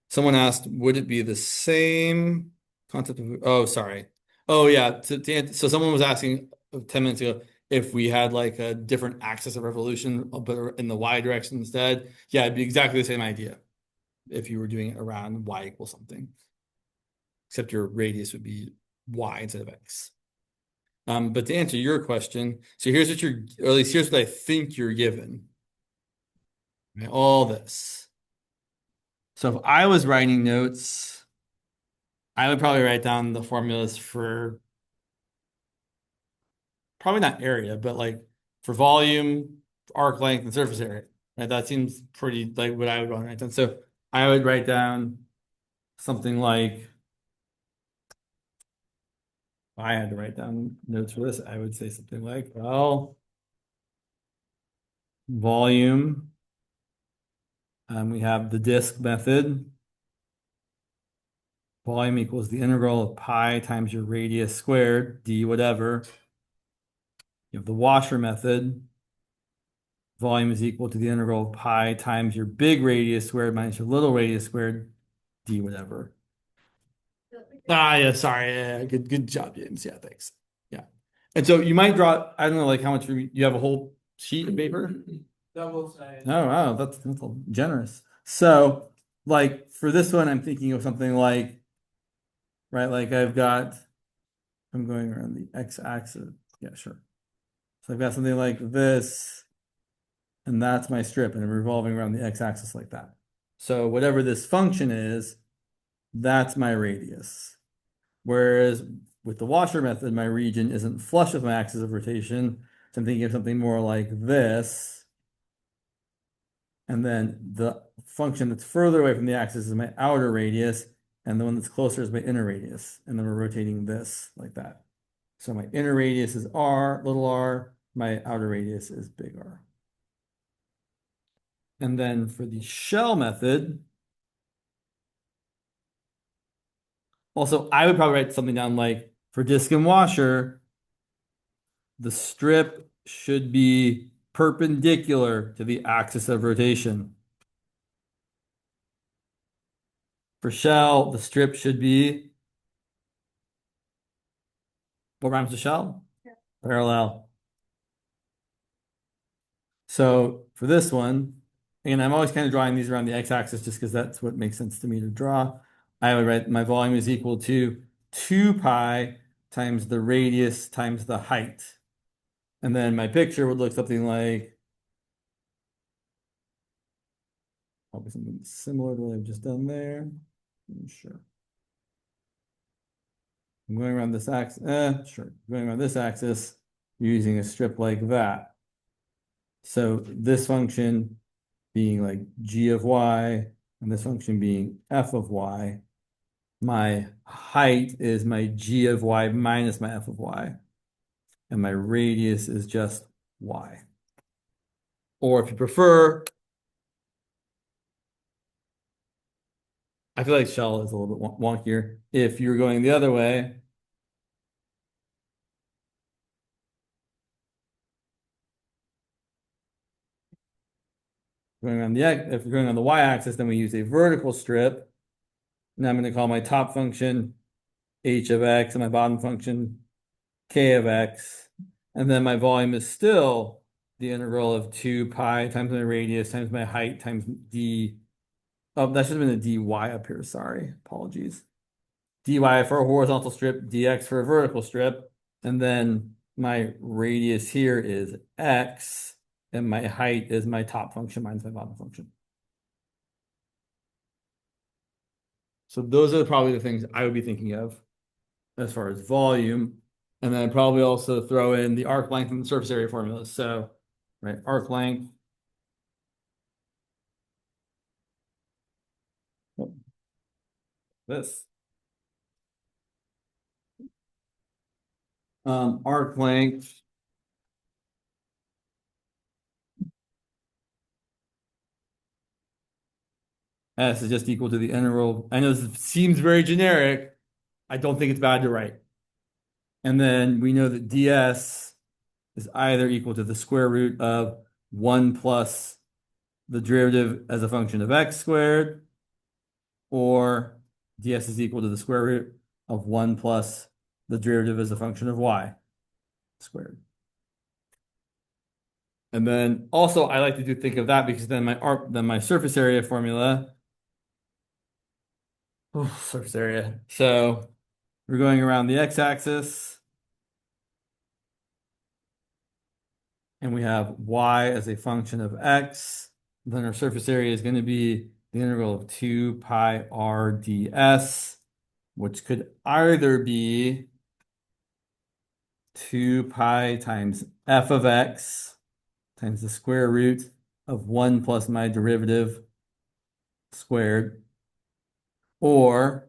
Someone asked, would it be the same concept of, oh, sorry. Oh, yeah. So someone was asking 10 minutes ago if we had like a different axis of revolution, but in the y direction instead. Yeah, it'd be exactly the same idea if you were doing it around y equals something. Except your radius would be y instead of x. But to answer your question, so here's what or at least here's what I think you're given. All this. So if I was writing notes, I would probably write down the formulas for probably not area, but like for volume, arc length, and surface area. Right? That seems pretty like what I would want to write down. So I would write down something like, if I had to write down notes for this, I would say something like, well, volume, we have the disk method. Volume equals the integral of pi times your radius squared, d whatever. You have the washer method. Volume is equal to the integral of pi times your big radius squared minus your little radius squared, d whatever. Ah, yeah, sorry. Yeah, good job, James. Yeah, thanks. Yeah. And so you might draw, I don't know, like how much you have a whole sheet of paper? Double sided. Oh, wow, that's generous. So, like for this one, I'm thinking of something like, right, like I'm going around the x-axis. Yeah, sure. So I've got something like this, and that's my strip, and I'm revolving around the x-axis like that. So whatever this function is, that's my radius. Whereas with the washer method, my region isn't flush with my axis of rotation. So I'm thinking of something more like this. And then the function that's further away from the axis is my outer radius, and the one that's closer is my inner radius. And then we're rotating this like that. So my inner radius is r, little r, my outer radius is big R. And then for the shell method, also I would probably write something down like for disk and washer, the strip should be perpendicular to the axis of rotation. For shell, the strip should be, what rhymes with shell? Yeah. Parallel. So for this one, and I'm always kind of drawing these around the x-axis just because that's what makes sense to me to draw. I would write my volume is equal to 2 pi times the radius times the height. And then my picture would look something like, probably something similar to what I've just done there. Sure. I'm going around this axis, sure. Going around this axis, using a strip like that. So this function being like g of y, and this function being f of y. My height is my g of y minus my f of y. And my radius is just y. Or if you prefer, I feel like shell is a little bit wonkier. If you're going the other way, if we're going on the y-axis, then we use a vertical strip. And I'm going to call my top function h of x and my bottom function k of x. And then my volume is still the integral of 2 pi times my radius times my height times d. Oh, that should have been a dy up here. Sorry. Apologies. Dy for a horizontal strip, dx for a vertical strip. And then my radius here is x, and my height is my top function minus my bottom function. So those are probably the things I would be thinking of as far as volume. And then I'd probably also throw in the arc length and the surface area formulas. So, right, arc length. This. Arc length. S is just equal to the integral. I know this seems very generic. I don't think it's bad to write. And then we know that ds is either equal to the square root of 1 plus the derivative as a function of x squared, or ds is equal to the square root of 1 plus the derivative as a function of y squared. And then also I like to think of that because then my surface area formula, surface area. So we're going around the x-axis, and we have y as a function of x. Then our surface area is going to be the the integral of 2 pi r ds, which could either be 2 pi times f of x times the square root of 1 plus my derivative squared, or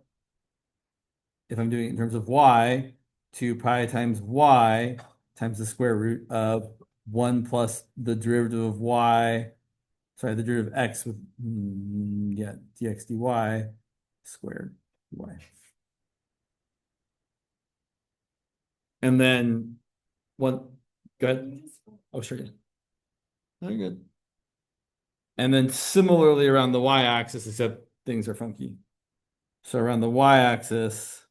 if I'm doing it in terms of y, 2 pi times y times the square root of 1 plus the derivative of y, sorry, the derivative of x with, yeah, dx dy squared y. And then one, go ahead. Oh, sure, yeah. Very good. And then similarly around the y-axis, except things are funky. So around the y-axis,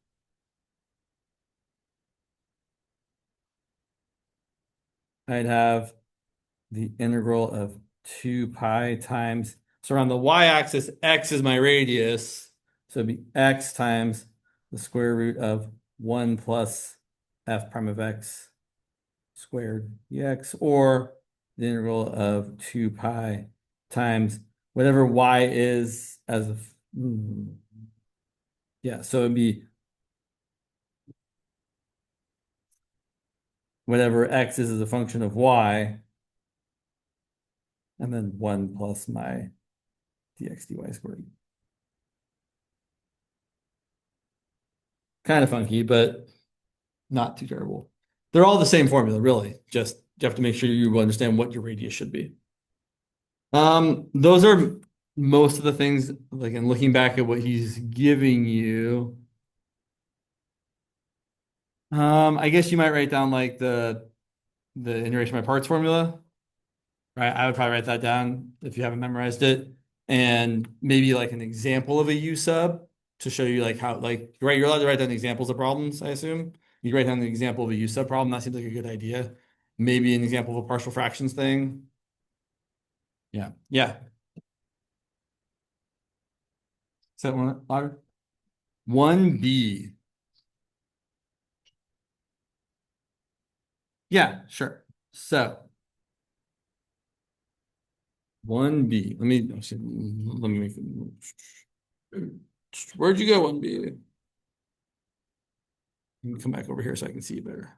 I'd have the integral of 2 pi times, so around the y-axis, x is my radius, so it'd be x times the square root of 1 plus f prime of x squared dx, or the integral of 2 pi times whatever y is as a, yeah, so it'd be whatever x is as a function of y, and then 1 plus my dx dy squared. Kind of funky, but not too terrible. They're all the same formula, really. Just you have to make sure you understand what your radius should be. Those are most of the things, like in looking back at what he's giving you. I guess you might write down like the integration by parts formula. Right? I would probably write that down if you haven't memorized it. And maybe like an example of a U sub to show you like how, like, right, you're allowed to write down examples of problems, I assume. You write down an example of a U sub problem. That seems like a good idea. Maybe an example of a partial fractions thing. Yeah. Yeah. Is that one louder? 1B. Yeah, sure. So 1B. Let me make it. Where'd you go, 1B? Let me come back over here so I can see you better.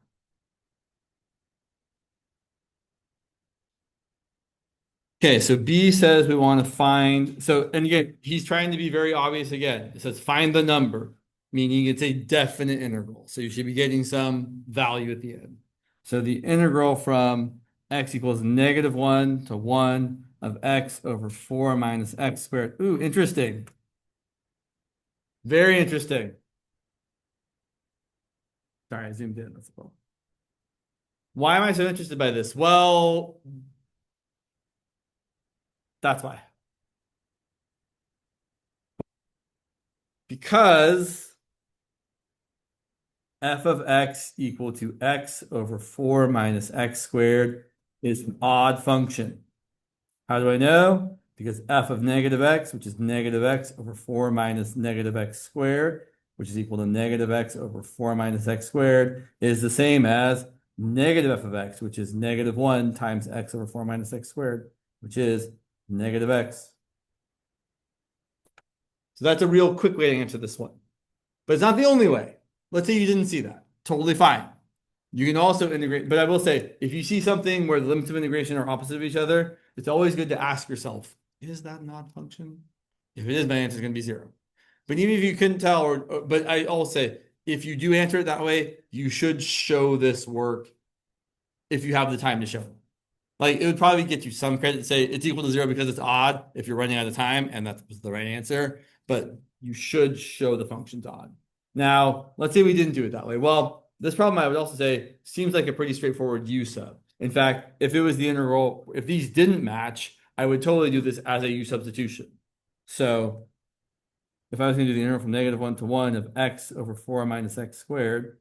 Okay, so B says we want to find, so, and again, he's trying to be very obvious again. It says find the number, meaning it's a definite integral. So you should be getting some value at the end. So the integral from x equals -1 to 1 of x over 4 minus x squared. Ooh, interesting. Very interesting. Sorry, I zoomed in. That's a problem. Why am I so interested by this? Well, that's why. Because f of x equal to x over 4 minus x squared is an odd function. How do I know? Because f of negative x, which is negative x over 4 minus negative x squared, which is equal to negative x over 4 minus x squared, is the same as negative f of x, which is -1 times x over 4 minus x squared, which is negative x. So that's a real quick way to answer this one. But it's not the only way. Let's say you didn't see that. Totally fine. You can also integrate, but I will say, if you see something where the limits of integration are opposite of each other, it's always good to ask yourself, is that an odd function? If it is, my answer is going to be 0. But even if you couldn't tell, but I'll say, if you do answer it that way, you should show this work if you have the time to show it. Like, it would probably get you some credit to say it's equal to 0 because it's odd if you're running out of time, and that was the right answer. But you should show the function's odd. Now, let's say we didn't do it that way. Well, this problem, I would also say, seems like a pretty straightforward U sub. In fact, if it was the integral, if these didn't match, I would totally do this as a U substitution. So if I was going to do the integral from -1 to 1 of x over 4 minus x squared,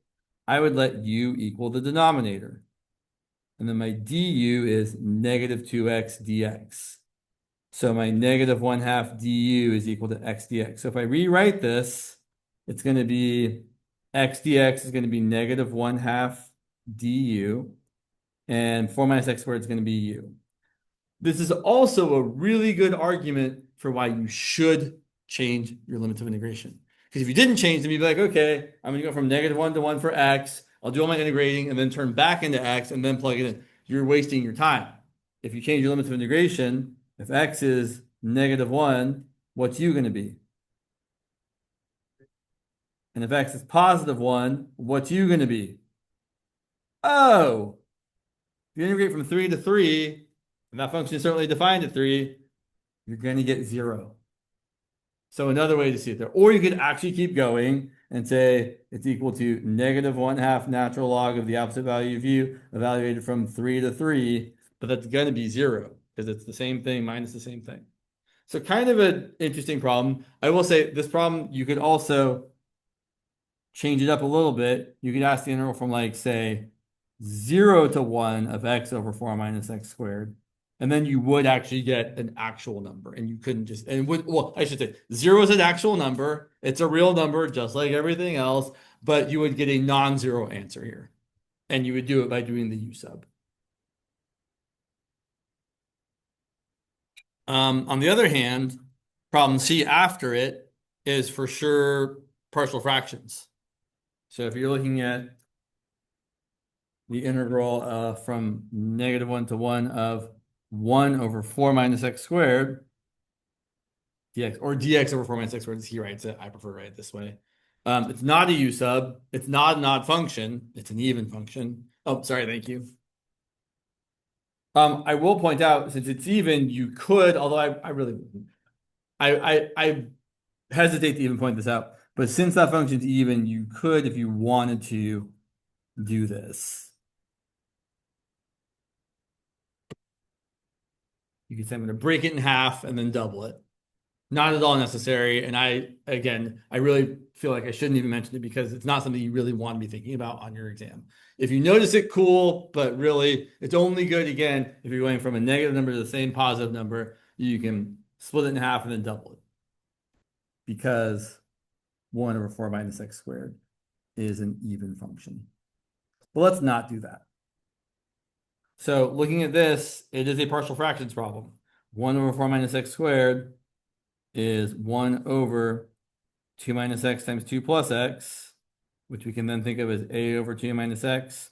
I would let u equal the denominator. And then my du is -2x dx. So my -1/2 du is equal to x dx. So if I rewrite this, it's going to be x dx is going to be -1/2 du, and 4 minus x squared is going to be u. This is also a really good argument for why you should change your limits of integration. Because if you didn't change them, you'd be like, okay, I'm going to go from -1 to 1 for x. I'll do all my integrating and then turn back into x and then plug it in. You're wasting your time. If you change your limits of integration, if x is -1, what's u going to be? And if x is +1, what's u going to be? Oh, if you integrate from 3 to 3, and that function is certainly defined at 3, you're going to get 0. So another way to see it there. Or you could actually keep going and say it's equal to -1/2 natural log of the opposite value of u evaluated from 3 to 3, but that's going to be 0 because it's the same thing minus the same thing. So kind of an interesting problem. I will say this problem, you could also change it up a little bit. You could ask the integral from like, say, 0 to 1 of x over 4 minus x squared. And then you would actually get an actual number, and you couldn't just, and would, well, I should say 0 is an actual number. It's a real number, just like everything else, but you would get a non-zero answer here. And you would do it by doing the u sub. On the other hand, problem C after it is for sure partial fractions. So if you're looking at the integral from -1 to 1 of 1 over 4 minus x squared dx, or dx over 4 minus x squared is he writes it. I prefer to write it this way. It's not a u sub. It's not an odd function. It's an even function. Oh, sorry. Thank you. I will point out, since it's even, you could, although I really wouldn't. I hesitate to even point this out, but since that function's even, you could, if you wanted to, do this. You can say I'm going to break it in half and then double it. Not at all necessary. And I really feel like I shouldn't even mention it because it's not something you really want to be thinking about on your exam. If you notice it, cool, but really it's only good, again, if you're going from a negative number to the same positive number, you can split it in half and then double it. Because 1 over 4 minus x squared is an even function. But let's not do that. So looking at this, it is a partial fractions problem. 1 over 4 minus x squared is 1 over 2 minus x times 2 plus x, which we can then think of as a over 2 minus x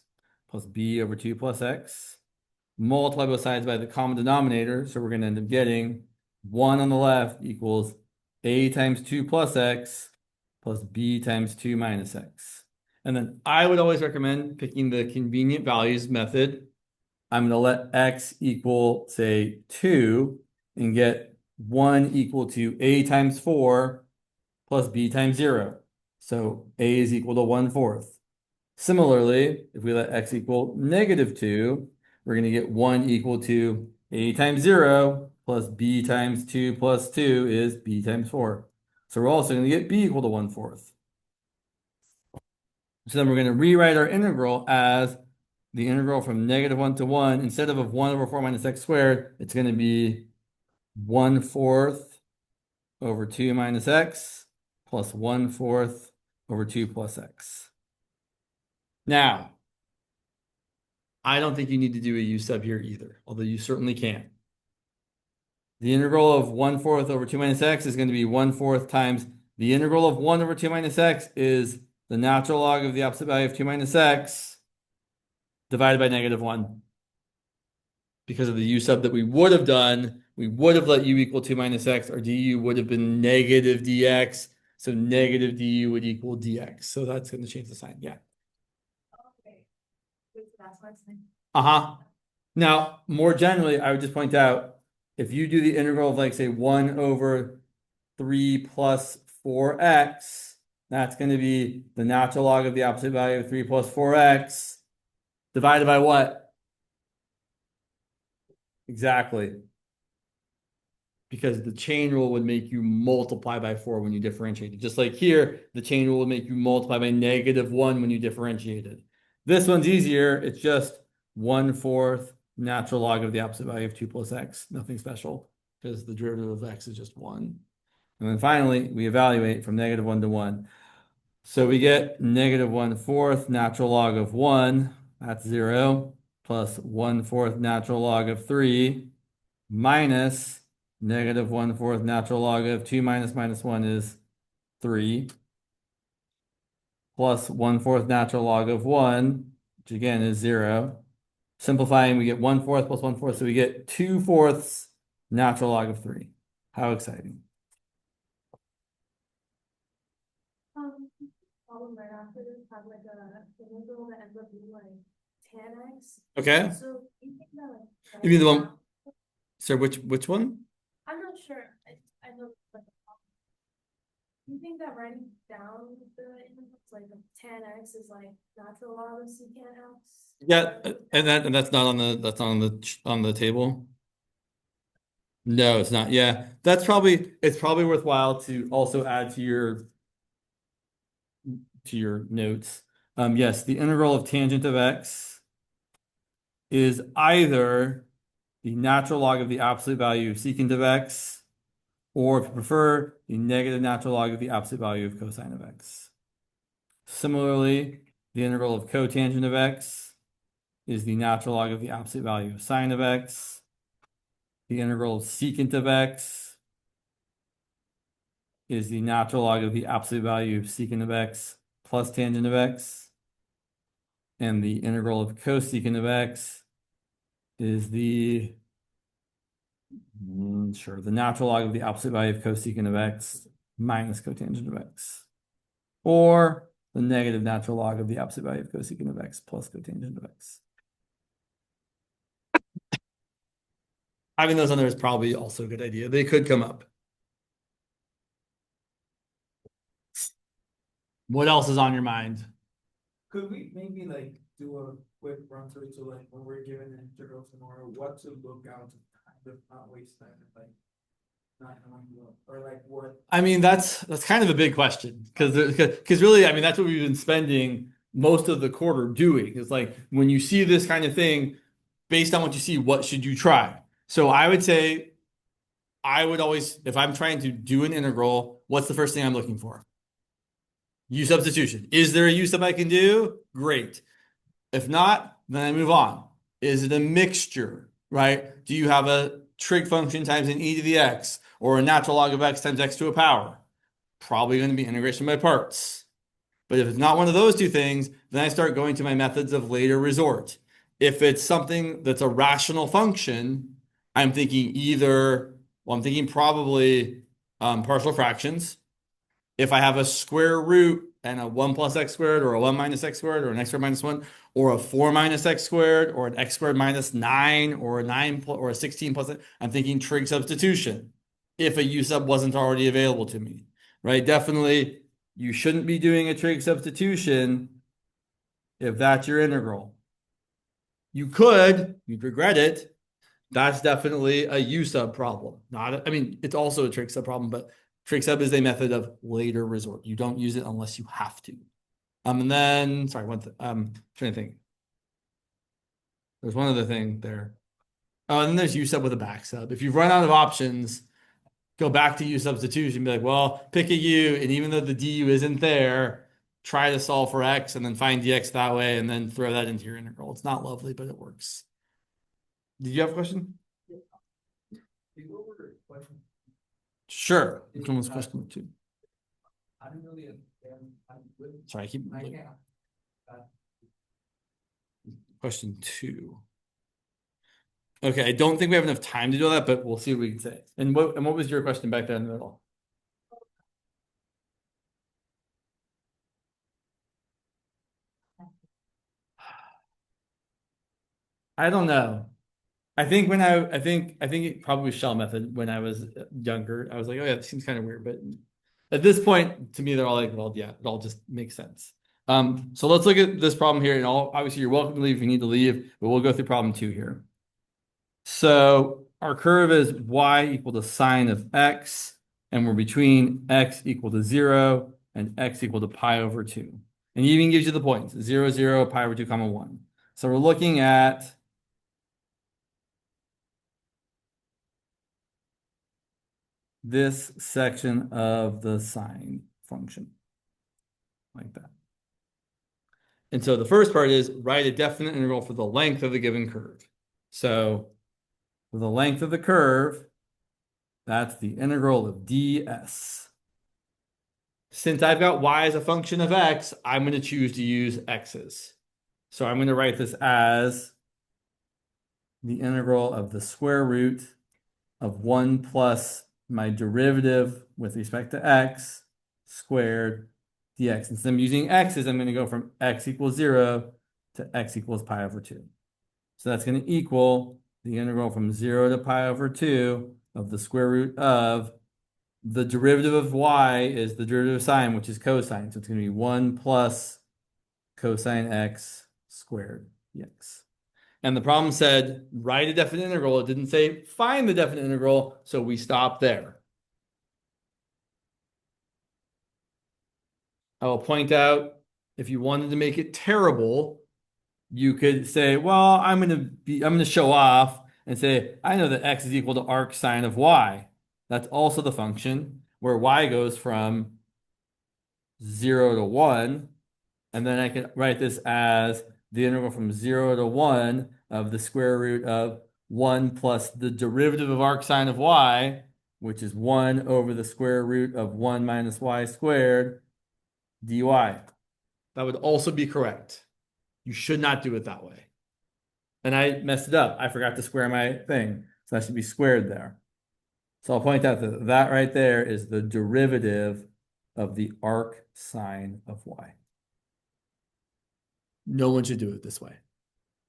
plus b over 2 plus x. Multiply both sides by the common denominator, so we're going to end up getting 1 on the left equals a times 2 plus x plus b times 2 minus x. And then I would always recommend picking the convenient values method. I'm going to let x equal, say, 2 and get 1 equal to a times 4 plus b times 0. So a is equal to 1/4. Similarly, if we let x equal -2, we're going to get 1 equal to a times 0 plus b times 2 plus 2 is b times 4. So we're also going to get b equal to 1/4. So then we're going to rewrite our integral as the integral from -1 to 1, instead of 1 over 4 minus x squared, it's going to be 1/4 over 2 minus x plus 1/4 over 2 plus x. Now, I don't think you need to do a u sub here either, although you certainly can. The integral of 1/4 over 2 minus x is going to be 1/4 times the integral of 1 over 2 minus x is the natural log of the opposite value of 2 minus x divided by -1. Because of the u sub that we would have done, we would have let u equal 2 minus x. Our du would have been negative dx. So negative du would equal dx. So that's going to change the sign. Yeah. Okay. That's what's next. Uh-huh. Now, more generally, I would just point out, if you do the integral of, like, say, 1 over 3 plus 4x, that's going to be the natural log of the opposite value of 3 plus 4x divided by what? Exactly. Because the chain rule would make you multiply by 4 when you differentiate it. Just like here, the chain rule would make you multiply by -1 when you differentiate it. This one's easier. It's just 1/4 natural log of the opposite value of 2 plus x. Nothing special, because the derivative of x is just 1. And then finally, we evaluate from -1 to 1. So we get -1/4 natural log of 1, that's 0, plus 1/4 natural log of 3, minus negative 1/4 natural log of 2 minus 1 is 3, plus 1/4 natural log of 1, which again is 0. Simplifying, we get 1/4 plus 1/4, so we get 2/4 natural log of 3. How exciting. Problem right after this have like a integral that ends up being like tan x. Okay. So you think that like. You mean the one? So which one? I'm not sure. I know like. You think that writing down the integrals like tan x is like natural log of secant x? Yeah, and that's not on the table. No, it's not. Yeah, it's probably worthwhile to also add to your notes. Yes, the integral of tangent of x is either the natural log of the absolute value of secant of x, or if you prefer, the negative natural log of the absolute value of cosine of x. Similarly, the integral of cotangent of x is the natural log of the absolute value of sine of x. The integral of secant of x is the natural log of the absolute value of secant of x plus tangent of x. And the integral of cosecant of x is the natural log of the absolute value of cosecant of x minus cotangent of x. Or the negative natural log of the absolute value of cosecant of x plus cotangent of x. Having those on there is probably also a good idea. They could come up. What else is on your mind? Could we maybe like do a quick run through to like when we're given an integral tomorrow, what to look out to kind of not waste time, like not knowing what, or like what? I mean, that's kind of a big question because really, I mean, that's what we've been spending most of the quarter doing. Is like when you see this kind of thing, based on what you see, what should you try? So I would say, I would always, if I'm trying to do an integral, what's the first thing I'm looking for? U substitution. Is there a U sub I can do? Great. If not, then I move on. Is it a mixture, right? Do you have a trig function times an e to the x or a natural log of x times x to a power? Probably going to be integration by parts. But if it's not one of those two things, then I start going to my methods of later resort. If it's something that's a rational function, I'm thinking I'm thinking probably partial fractions. If I have a square root and a 1 plus x squared or a 1 minus x squared or an x squared minus 1 or a 4 minus x squared or an x squared minus 9 or a 9 or a 16 plus, I'm thinking trig substitution if a u sub wasn't already available to me, right? Definitely, you shouldn't be doing a trig substitution if that's your integral. You'd regret it. That's definitely a u sub problem. I mean, it's also a trig sub problem, but trig sub is a method of later resort. You don't use it unless you have to. And then, sorry, trying to think. There's one other thing there. Oh, and then there's u sub with a back sub. If you've run out of options, go back to u substitution. Be like, well, pick a u, and even though the du isn't there, try to solve for x and then find dx that way, and then throw that into your integral. It's not lovely, but it works. Did you have a question? Sure. Which one was question 2? I don't really understand. Sorry, I keep. Question 2. Okay, I don't think we have enough time to do that, but we'll see what we can say. And what was your question back there in the middle? I don't know. I think it probably was shell method when I was younger. I was like, oh yeah, it seems kind of weird, but at this point, to me, they're all like, well, yeah, it all just makes sense. So let's look at this problem here, and obviously you're welcome to leave if you need to leave, but we'll go through problem 2 here. So our curve is y equal to sine of x, and we're between x equal to 0 and x equal to pi over 2. And he even gives you the points, 0, 0, pi over 2, comma 1. So we're looking at this section of the sine function, like that. And so the first part is write a definite integral for the length of the given curve. So for the length of the curve, that's the integral of ds. Since I've got y as a function of x, I'm going to choose to use x's. So I'm going to write this as the integral of the square root of 1 plus my derivative with respect to x squared dx. Since I'm using x's, I'm going to go from x equals 0 to x equals pi over 2. So that's going to equal the integral from 0 to pi over 2 of the square root of the derivative of y is the derivative of sine, which is cosine. So it's going to be 1 plus cosine x squared dx. And the problem said, write a definite integral. It didn't say find the definite integral, so we stop there. I will point out, if you wanted to make it terrible, you could say, well, I'm going to show off and say, I know that x is equal to arc sine of y. That's also the function where y goes from 0 to 1. And then I can write this as the integral from 0 to 1 of the square root of 1 plus the derivative of arc sine of y, which is 1 over the square root of 1 minus y squared dy. That would also be correct. You should not do it that way. And I messed it up. I forgot to square my thing. So that should be squared there. So I'll point out that that right there is the derivative of the arc sine of y. No one should do it this way.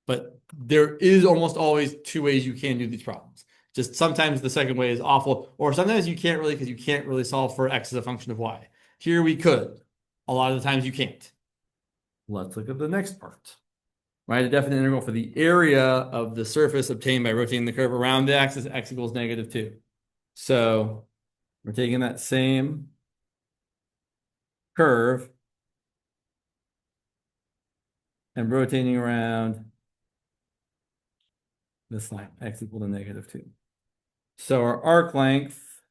But there is almost always two ways you can do these problems. Just sometimes the second way is awful, or sometimes you can't really, because you can't really solve for x as a function of y. Here we could. A lot of the times you can't. Let's look at the next part. Write a definite integral for the area of the surface obtained by rotating the curve around the axis x equals -2. So we're taking that same curve and rotating around this line, x equal to -2. So our arc length,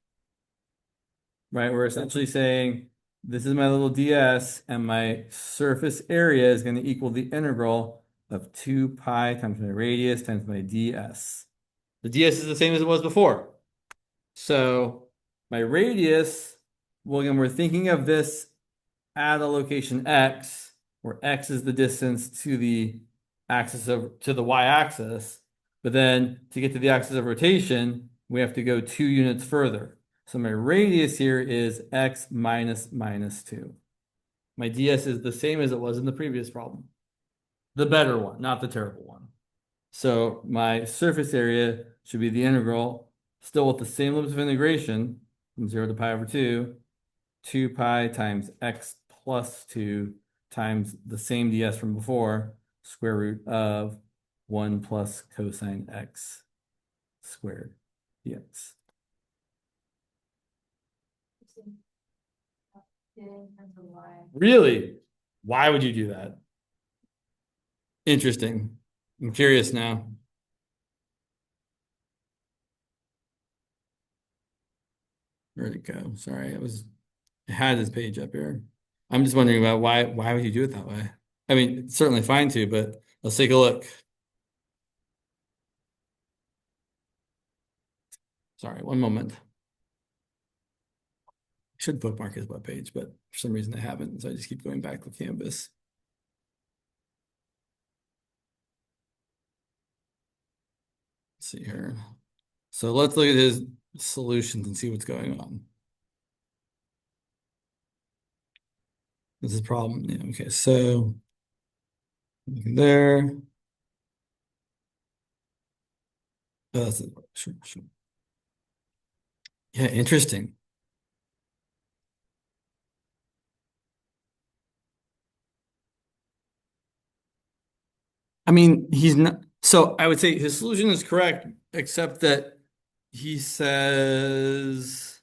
right, we're essentially saying this is my little ds, and my surface area is going to equal the integral of 2 pi times my radius times my ds. The ds is the same as it was before. So my radius, well, again, we're thinking of this at a location x, where x is the distance to the y-axis. But then to get to the axis of rotation, we have to go 2 units further. So my radius here is x minus -2. My ds is the same as it was in the previous problem. The better one, not the terrible one. So my surface area should be the integral, still with the same limits of integration, from 0 to pi over 2, 2 pi times x plus 2 times the same ds from before, square root of 1 plus cosine x squared dx. Really? Why would you do that? Interesting. I'm curious now. Where'd it go? Sorry, it had this page up here. I'm just wondering about why would you do it that way? I mean, it's certainly fine to, but let's take a look. Sorry, one moment. I should bookmark his webpage, but for some reason I haven't, so I just keep going back to Canvas. Let's see here. So let's look at his solutions and see what's going on. This is a problem. Yeah, okay, so there. Oh, that's it. Sure. Yeah, interesting. I mean, he's not. So I would say his solution is correct, except that he says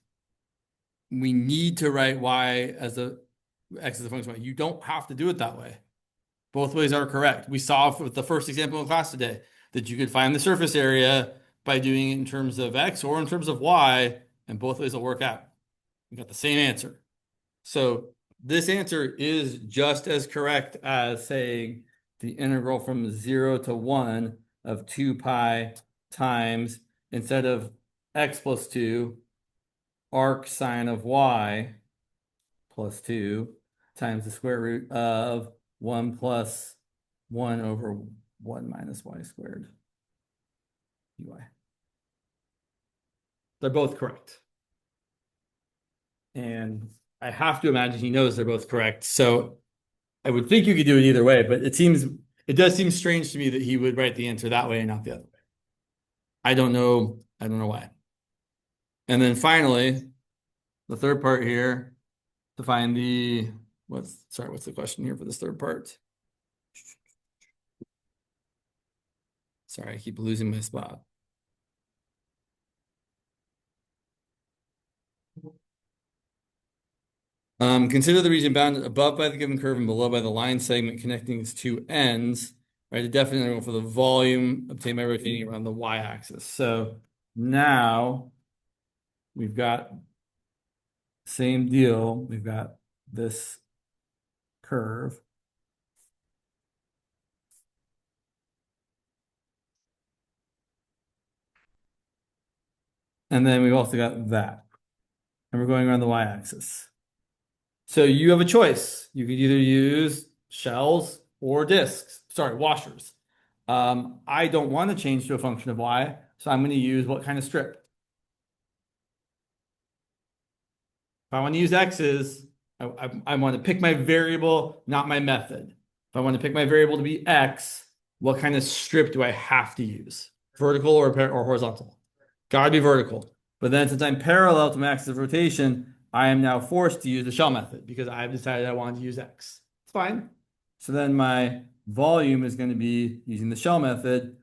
we need to write y as x as a function of y. You don't have to do it that way. Both ways are correct. We saw with the first example in class today that you could find the surface area by doing it in terms of x or in terms of y, and both ways will work out. We got the same answer. So this answer is just as correct as saying the integral from 0 to 1 of 2 pi times instead of x plus 2, arc sine of y plus 2 times the square root of 1 plus 1 over 1 minus y squared dy. They're both correct. And I have to imagine he knows they're both correct. So I would think you could do it either way, but it does seem strange to me that he would write the answer that way and not the other way. I don't know why. And then finally, the third part here, to find what's the question here for this third part? Sorry, I keep losing my spot. Consider the region bounded above by the given curve and below by the line segment connecting its two ends, right? A definite interval for the volume obtained by rotating around the y-axis. So now we've got same deal. We've got this curve. And then we've also got that. And we're going around the y-axis. So you have a choice. You could either use shells or discs. Sorry, washers. I don't want to change to a function of y, so I'm going to use what kind of strip? If I want to use x's, I want to pick my variable, not my method. If I want to pick my variable to be x, what kind of strip do I have to use? Vertical or horizontal? Gotta be vertical. But then since I'm parallel to my axis of rotation, I am now forced to use the shell method because I've decided I want to use x. It's fine. So then my volume is going to be, using the shell method,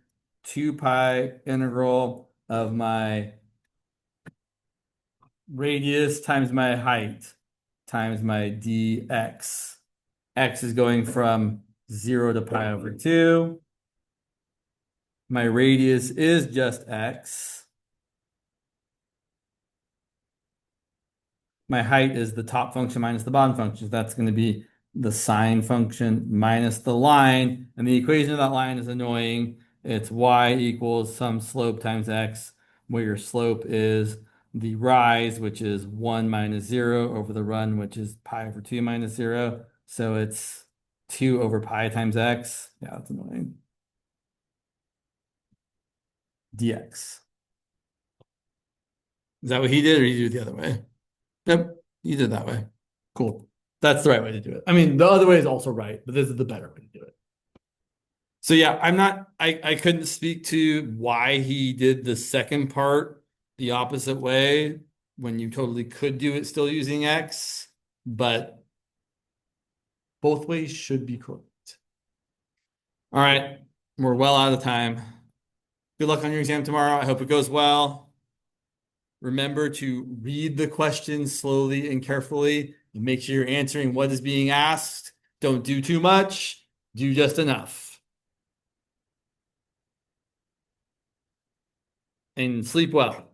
2 pi integral of my radius times my height times my dx. X is going from 0 to pi over 2. My radius is just x. My height is the top function minus the bottom function. So that's going to be the sine function minus the line. And the equation of that line is annoying. It's y equals some slope times x, where your slope is the rise, which is 1 minus 0 over the run, which is pi over 2 minus 0. So it's 2 over pi times x. Yeah, that's annoying. Dx. Is that what he did, or did he do it the other way? Yep, you did it that way. Cool. That's the right way to do it. I mean, the other way is also right, but this is the better way to do it. So yeah, I couldn't speak to why he did the second part the opposite way when you totally could do it still using X, but both ways should be correct. All right, we're well out of time. Good luck on your exam tomorrow. I hope it goes well. Remember to read the questions slowly and carefully and make sure you're answering what is being asked. Don't do too much, do just enough. And sleep well.